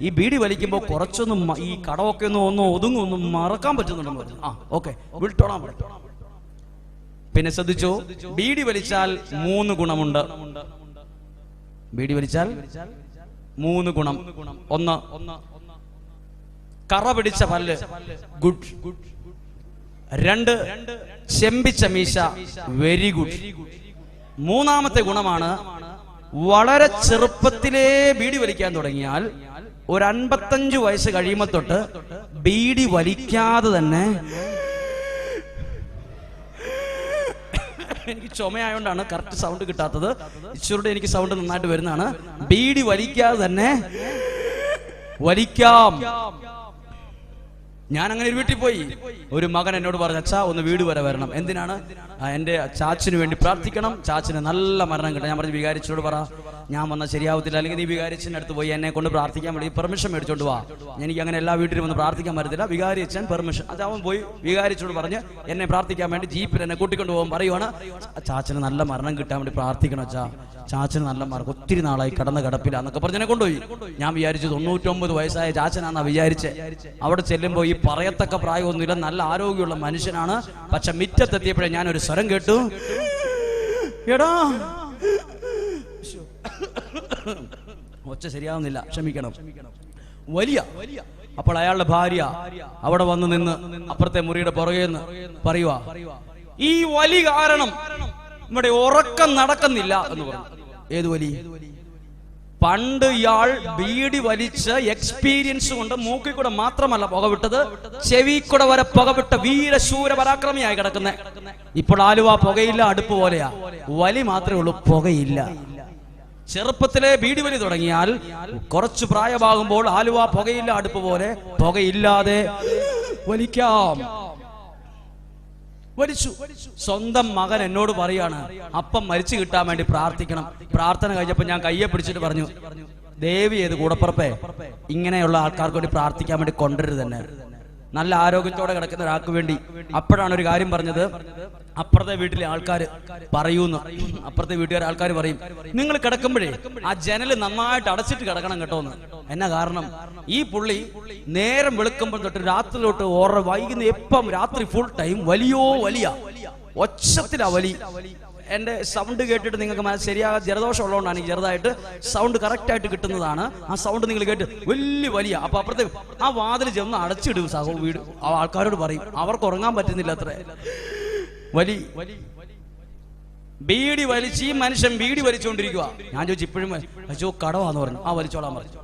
ഈ ബീഡി വലിക്കുമ്പോൾ കുറച്ചൊന്നും ഈ കടമൊക്കെ ഒന്നും ഒതുങ്ങൊന്നും മറക്കാൻ പറ്റുന്നുണ്ടെന്ന് പറഞ്ഞു. ആ ഓക്കെ, വിട്ടോളാൻ പറ്റും. പിന്നെ ശ്രദ്ധിച്ചു, ബീഡി വലിച്ചാൽ 3 ഗുണമുണ്ട്. ബീഡി വലിച്ചാൽ 3 ഗുണം. 1, കറ പിടിച്ച പല്ല്, ഗുഡ്. 2, ചെമ്പിച്ച മീശ, വെരി ഗുഡ്. 3ാമത്തെ ഗുണമാണ്, വളരെ ചെറുപ്പത്തിലേ ബീഡി വലിക്കാൻ തുടങ്ങിയാൽ ഒരു 55 വയസ്സ് കഴിയുമ്പോൾ തൊട്ട് ബീഡി വലിക്കാതെ തന്നെ, എനിക്ക് ചുമയായോണ്ടാണ് കറക്റ്റ് സൗണ്ട് കിട്ടാത്തത്, ഇച്ചിരൂടെ എനിക്ക് സൗണ്ട് നന്നായിട്ട് വരുന്നതാണ്. ബീഡി വലിക്കാതെ തന്നെ വലിക്കാം. ഞാൻ അങ്ങനെ ഒരു വീട്ടിൽ പോയി. ഒരു മകൻ എന്നോട് പറഞ്ഞു, അച്ഛാ ഒന്ന് വീട് വരെ വരണം. എന്തിനാണ്? എൻ്റെ ചാച്ചന് വേണ്ടി പ്രാർത്ഥിക്കണം, ചാച്ചന് നല്ല മരണം കിട്ടും. ഞാൻ പറഞ്ഞു, വികാരിച്ചോട് പറ, ഞാൻ വന്നാൽ ശരിയാവത്തില്ല, അല്ലെങ്കിൽ നീ വികാരിച്ചൻ്റെ അടുത്ത് പോയി എന്നെ കൊണ്ട് പ്രാർത്ഥിക്കാൻ വേണ്ടി പെർമിഷൻ മേടിച്ചോണ്ട് വാ. എനിക്ക് അങ്ങനെ എല്ലാ വീട്ടിലും വന്ന് പ്രാർത്ഥിക്കാൻ പറ്റത്തില്ല, വികാരിച്ചൻ പെർമിഷൻ. അത് അവൻ പോയി വികാരിച്ചോട് പറഞ്ഞ് എന്നെ പ്രാർത്ഥിക്കാൻ വേണ്ടി ജീപ്പിൽ എന്നെ കൂട്ടിക്കൊണ്ട് പോകും. പറയുവാണ്, ചാച്ചന് നല്ല മരണം കിട്ടാൻ വേണ്ടി പ്രാർത്ഥിക്കണം അച്ഛാ, ചാച്ചന് നല്ല മരണം, ഒത്തിരി നാളായി കടന്ന കിടപ്പിലാന്നൊക്കെ പറഞ്ഞ് എന്നെ കൊണ്ടുപോയി. ഞാൻ വിചാരിച്ചു 99 വയസ്സായ ചാച്ചനാന്നാ വിചാരിച്ചേ. അവിടെ ചെല്ലുമ്പോൾ ഈ പറയത്തക്ക പ്രായമൊന്നുമില്ല, നല്ല ആരോഗ്യമുള്ള മനുഷ്യനാണ്. പക്ഷെ മിറ്റത്തെത്തിയപ്പോഴേ ഞാൻ ഒരു സ്വരം കേട്ടു, എടാ, ഒച്ച ശരിയാവുന്നില്ല, ക്ഷമിക്കണം, വലിയ. അപ്പോൾ അയാളുടെ ഭാര്യ അവിടെ വന്ന് നിന്ന് അപ്പുറത്തെ മുറിയുടെ പുറകേന്ന് പറയുക, ഈ വലി കാരണം ഇവിടെ ഉറക്കം നടക്കുന്നില്ല എന്ന് പറഞ്ഞു. ഏത് വലി? പണ്ട് ഇയാൾ ബീഡി വലിച്ച് എക്സ്പീരിയൻസ് കൊണ്ട് മൂക്കിൽ കൂടെ മാത്രമല്ല പുകവിട്ടത്, ചെവി കൂടെ വരെ പുകവിട്ട വീരശൂര പരാക്രമിയായി കിടക്കുന്നത്. ഇപ്പോൾ ആലുവ പുകയില്ല, അടുപ്പ് പോലെയാ. വലി മാത്രമേ ഉള്ളൂ, പുകയില്ല. ചെറുപ്പത്തിലെ ബീഡി വലി തുടങ്ങിയാൽ കുറച്ച് പ്രായമാകുമ്പോൾ ആലുവ പുകയില്ല, അടുപ്പ് പോലെ പുകയില്ലാതെ വലിക്കാം. വലിച്ചു. സ്വന്തം മകൻ എന്നോട് പറയാണ്, അപ്പം മരിച്ചു കിട്ടാൻ വേണ്ടി പ്രാർത്ഥിക്കണം. പ്രാർത്ഥന കഴിഞ്ഞപ്പോൾ ഞാൻ കയ്യെ പിടിച്ചിട്ട് പറഞ്ഞു, ദേവി ഏത് കൂടപ്പുറപ്പേ, ഇങ്ങനെയുള്ള ആൾക്കാർക്ക് വേണ്ടി പ്രാർത്ഥിക്കാൻ വേണ്ടി കൊണ്ടുവരുത് തന്നെ, നല്ല ആരോഗ്യത്തോടെ കിടക്കുന്ന ഒരാൾക്ക് വേണ്ടി. അപ്പോഴാണ് ഒരു കാര്യം പറഞ്ഞത്, അപ്പുറത്തെ വീട്ടിലെ ആൾക്കാർ പറയൂന്ന്, അപ്പുറത്തെ വീട്ടുകാരെ ആൾക്കാർ പറയും, നിങ്ങൾ കിടക്കുമ്പോഴേ ആ ജനല് നന്നായിട്ട് അടച്ചിട്ട് കിടക്കണം കേട്ടോന്ന്. എന്നാ കാരണം? ഈ പുള്ളി നേരം വെളുക്കുമ്പോൾ തൊട്ട് രാത്രിയിലോട്ട് വൈകുന്ന എപ്പം രാത്രി ഫുൾ ടൈം വലിയ ഒച്ചത്തിലാ വലി. എന്റെ സൗണ്ട് കേട്ടിട്ട് നിങ്ങൾക്ക് ശരിയാകാൻ ജലദോഷം ഉള്ളതുകൊണ്ടാണ് എനിക്ക് ചെറുതായിട്ട് സൗണ്ട് കറക്റ്റ് ആയിട്ട് കിട്ടുന്നതാണ്. ആ സൗണ്ട് നിങ്ങൾ കേട്ട് വലിയ. അപ്പൊ അപ്പുറത്തെ ആ വാതിൽ ചെന്ന് അടച്ചിടും സഹോ വീട്. ആ ആൾക്കാരോട് പറയും, അവർക്ക് ഉറങ്ങാൻ പറ്റുന്നില്ല അത്രേ. വലി ബീഡി വലിച്ച് ഈ മനുഷ്യൻ ബീഡി വലിച്ചുകൊണ്ടിരിക്കുക. ഞാൻ ചോദിച്ചു, ഇപ്പോഴും കടവാന്ന് പറഞ്ഞു. ആ വലിച്ചോളാൻ പറഞ്ഞു.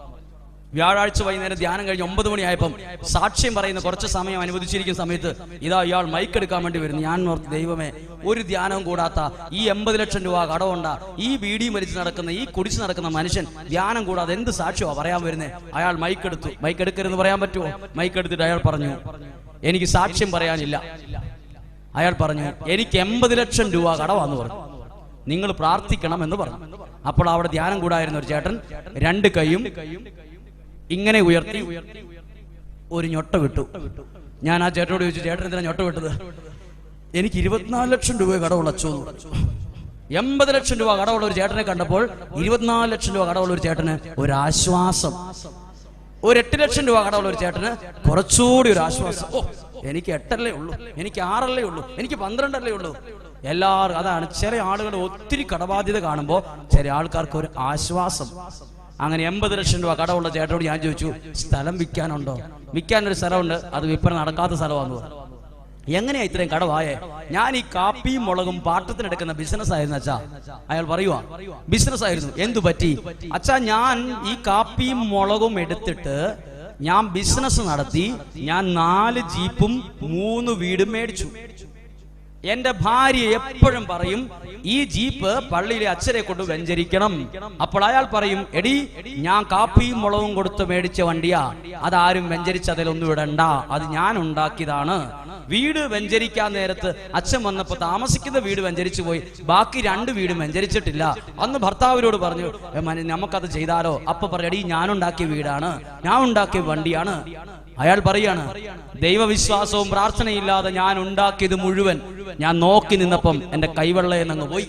വ്യാഴാഴ്ച വൈകുന്നേരം ധ്യാനം കഴിഞ്ഞ് 9 മണിയായപ്പം സാക്ഷ്യം പറയുന്ന കുറച്ച് സമയം അനുവദിച്ചിരിക്കുന്ന സമയത്ത് ഇതാ ഇയാൾ മൈക്ക് എടുക്കാൻ വേണ്ടി വരുന്നു. ഞാൻ ഓർത്ത്, ദൈവമേ, ഒരു ധ്യാനവും കൂടാത്ത ഈ 80 ലക്ഷം രൂപ കടമുണ്ട ഈ ബീഡിയും വലിച്ച് നടക്കുന്ന ഈ കുടിച്ച് നടക്കുന്ന മനുഷ്യൻ ധ്യാനം കൂടാതെ എന്ത് സാക്ഷ്യമാ പറയാൻ വരുന്നേ? അയാൾ മൈക്ക് എടുത്തു. മൈക്ക് എടുക്കരുതെന്ന് പറയാൻ പറ്റുമോ? മൈക്ക് എടുത്തിട്ട് അയാൾ പറഞ്ഞു, എനിക്ക് സാക്ഷ്യം പറയാനില്ല. അയാൾ പറഞ്ഞു, എനിക്ക് 80 ലക്ഷം രൂപ കടവാന്ന് പറഞ്ഞു, നിങ്ങൾ പ്രാർത്ഥിക്കണം എന്ന് പറഞ്ഞു. അപ്പോൾ അവിടെ ധ്യാനം കൂടായിരുന്ന ഒരു ചേട്ടൻ 2 കൈയും ഇങ്ങനെ ഉയർത്തി ഒരു ഞൊട്ട വിട്ടു. ഞാൻ ആ ചേട്ടനോട് ചോദിച്ചു, ചേട്ടൻ എന്തിനാ ഞൊട്ട വിട്ടത്? എനിക്ക് 24 ലക്ഷം രൂപ കടമുള്ള അച്ചു. 80 ലക്ഷം രൂപ കടമുള്ള ഒരു ചേട്ടനെ കണ്ടപ്പോൾ 24 ലക്ഷം രൂപ കടമുള്ള ഒരു ചേട്ടന് ഒരു ആശ്വാസം, ഒരു 8 ലക്ഷം രൂപ കടമുള്ള ഒരു ചേട്ടന് കുറച്ചുകൂടി ഒരു ആശ്വാസം. ഓ, എനിക്ക് 8 ഉള്ളൂ, എനിക്ക് 6 ഉള്ളൂ, എനിക്ക് 12 ഉള്ളൂ. എല്ലാവരും അതാണ്. ചില ആളുകൾ ഒത്തിരി കടബാധ്യത കാണുമ്പോൾ ചില ആൾക്കാർക്ക് ഒരു ആശ്വാസം. അങ്ങനെ 80 ലക്ഷം രൂപ കടമുള്ള ചേട്ടനോട് ഞാൻ ചോദിച്ചു, സ്ഥലം വിൽക്കാനുണ്ടോ? വിൽക്കാനൊരു സ്ഥലമുണ്ട്, അത് വിൽപ്പന നടക്കാത്ത സ്ഥലമാണെന്ന്. എങ്ങനെയാ ഇത്രയും കടവായേ? ഞാൻ ഈ കാപ്പിയും മുളകും പാട്ടത്തിനെടുക്കുന്ന ബിസിനസ് ആയിരുന്നു അച്ഛാ. അയാൾ പറയുവാ, ബിസിനസ് ആയിരുന്നു. എന്തു പറ്റി അച്ഛാ? ഞാൻ ഈ കാപ്പിയും മുളകും എടുത്തിട്ട് ഞാൻ ബിസിനസ് നടത്തി. ഞാൻ 4 ജീപ്പും 3 വീടും മേടിച്ചു. എന്റെ ഭാര്യ എപ്പോഴും പറയും, ഈ ജീപ്പ് പള്ളിയിലെ അച്ഛനെ കൊണ്ട് വെഞ്ചരിക്കണം. അപ്പോൾ അയാൾ പറയും, എടി, ഞാൻ കാപ്പിയും മുളകും കൊടുത്ത് മേടിച്ച വണ്ടിയാ, അതാരും വെഞ്ചരിച്ചതിലൊന്നും ഇടണ്ട, അത് ഞാൻ ഉണ്ടാക്കിയതാണ്. വീട് വെഞ്ചരിക്കാൻ നേരത്ത് അച്ഛൻ വന്നപ്പോ താമസിക്കുന്ന വീട് വെഞ്ചരിച്ചു പോയി, ബാക്കി 2 വീടും വെഞ്ചരിച്ചിട്ടില്ല. അന്ന് ഭർത്താവിനോട് പറഞ്ഞു, നമുക്കത് ചെയ്താലോ? അപ്പൊ പറയടി, ഞാനുണ്ടാക്കിയ വീടാണ്, ഞാൻ ഉണ്ടാക്കിയ വണ്ടിയാണ്. അയാൾ പറയാണ്, ദൈവവിശ്വാസവും പ്രാർത്ഥനയില്ലാതെ ഞാൻ ഉണ്ടാക്കിയത് മുഴുവൻ ഞാൻ നോക്കി നിന്നപ്പം എന്റെ കൈവെള്ളയെന്നങ്ങ് പോയി.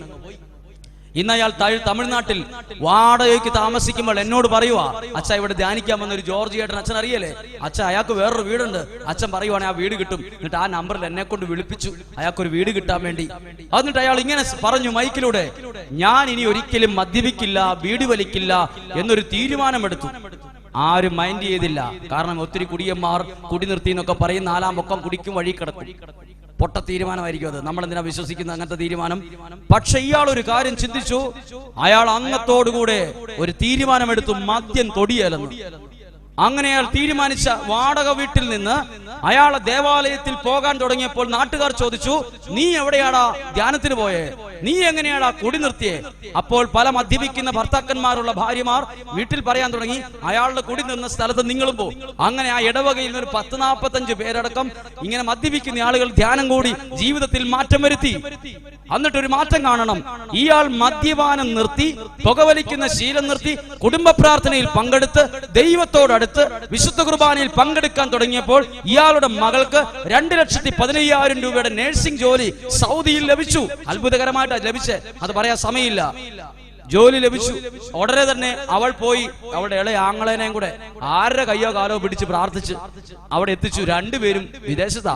ഇന്ന് അയാൾ തമിഴ്നാട്ടിൽ വാടകയ്ക്ക് താമസിക്കുമ്പോൾ എന്നോട് പറയുവാ, അച്ഛൻ ഇവിടെ ധ്യാനിക്കാൻ വന്ന ഒരു ജോർജ് ഏട്ടൻ അച്ഛൻ അറിയല്ലേ, അച്ഛൻ അയാൾക്ക് വേറൊരു വീടുണ്ട്, അച്ഛൻ പറയുവാണെങ്കിൽ ആ വീട് കിട്ടും. എന്നിട്ട് ആ നമ്പറിൽ എന്നെ കൊണ്ട് വിളിപ്പിച്ചു അയാൾക്കൊരു വീട് കിട്ടാൻ വേണ്ടി. എന്നിട്ട് അയാൾ ഇങ്ങനെ പറഞ്ഞു മൈക്കിലൂടെ, ഞാൻ ഇനി ഒരിക്കലും മദ്യപിക്കില്ല, വീട് വലിക്കില്ല എന്നൊരു തീരുമാനമെടുത്തു. ആരും മൈൻഡ് ചെയ്തില്ല. കാരണം ഒത്തിരി കുടിയന്മാർ കുടി നിർത്തി എന്നൊക്കെ പറയും, 4-ാം പൊക്കം കുടിക്കും വഴി കിടക്കും. പൊട്ട തീരുമാനമായിരിക്കും അത്. നമ്മൾ എന്തിനാ വിശ്വസിക്കുന്ന അങ്ങനത്തെ തീരുമാനം? പക്ഷെ ഇയാൾ ഒരു കാര്യം ചിന്തിച്ചു. അയാൾ അംഗത്തോടുകൂടെ ഒരു തീരുമാനമെടുത്തു, മദ്യം തൊടിയലെന്ന്. അങ്ങനെ അയാൾ തീരുമാനിച്ച വാടക വീട്ടിൽ നിന്ന് അയാളെ ദേവാലയത്തിൽ പോകാൻ തുടങ്ങിയപ്പോൾ നാട്ടുകാർ ചോദിച്ചു, നീ എവിടെയാടാ ധ്യാനത്തിന് പോയേ, നീ എങ്ങനെയാടാ കുടി നിർത്തിയേ? അപ്പോൾ പല മദ്യപിക്കുന്ന ഭർത്താക്കന്മാരുള്ള ഭാര്യമാർ വീട്ടിൽ പറയാൻ തുടങ്ങി, അയാളുടെ കുടി നിന്ന സ്ഥലത്ത് നിങ്ങളും പോ. അങ്ങനെ ആ ഇടവകയിൽ നിന്ന് ഒരു 10-45 പേരടക്കം ഇങ്ങനെ മദ്യപിക്കുന്ന ആളുകൾ ധ്യാനം കൂടി ജീവിതത്തിൽ മാറ്റം വരുത്തി. എന്നിട്ടൊരു മാറ്റം കാണണം. ഇയാൾ മദ്യപാനം നിർത്തി, പുകവലിക്കുന്ന ശീലം നിർത്തി, കുടുംബ പ്രാർത്ഥനയിൽ പങ്കെടുത്ത്, ദൈവത്തോടടുത്ത് വിശുദ്ധ കുർബാനയിൽ പങ്കെടുക്കാൻ തുടങ്ങിയപ്പോൾ ഇയാളുടെ മകൾക്ക് 2,15,000 രൂപയുടെ നഴ്സിംഗ് ജോലി സൗദിയിൽ ലഭിച്ചു. അത്ഭുതകരമായിട്ടാണ് ലഭിച്ചത്, അത് പറയാൻ സമയമില്ല. ജോലി ലഭിച്ചു. ഉടനെ തന്നെ അവൾ പോയി അവളുടെ ഇളയ ആങ്ങളേനെയും കൂടെ ആരുടെ കയ്യോ കാലോ പിടിച്ച് പ്രാർത്ഥിച്ച് അവിടെ എത്തിച്ചു. രണ്ടുപേരും വിദേശത്താ.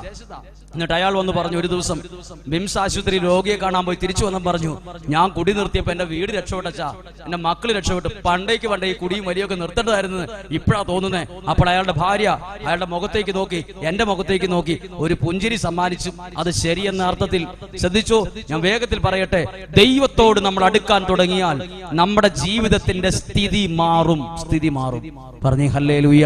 എന്നിട്ട് അയാൾ വന്ന് പറഞ്ഞു, ഒരു ദിവസം ബിംസ് ആശുപത്രി രോഗിയെ കാണാൻ പോയി തിരിച്ചു വന്നു പറഞ്ഞു, ഞാൻ കുടി നിർത്തിയപ്പോ എന്റെ വീട് രക്ഷപ്പെട്ടച്ചാ, എന്റെ മക്കള് രക്ഷപ്പെട്ടു, പണ്ടേ ഈ കുടിയും വലിയൊക്കെ നിർത്തേണ്ടതായിരുന്നു ഇപ്പോഴാ തോന്നുന്നേ. അപ്പോൾ അയാളുടെ ഭാര്യ അയാളുടെ മുഖത്തേക്ക് നോക്കി, എന്റെ മുഖത്തേക്ക് നോക്കി ഒരു പുഞ്ചിരി സമ്മാനിച്ചു. അത് ശരിയെന്ന അർത്ഥത്തിൽ. ശ്രദ്ധിച്ചു, ഞാൻ വേഗത്തിൽ പറയട്ടെ, ദൈവത്തോട് നമ്മൾ അടുക്കാൻ തുടങ്ങിയാൽ നമ്മുടെ ജീവിതത്തിന്റെ സ്ഥിതി മാറും. പറഞ്ഞേ ഹല്ലേലൂയ.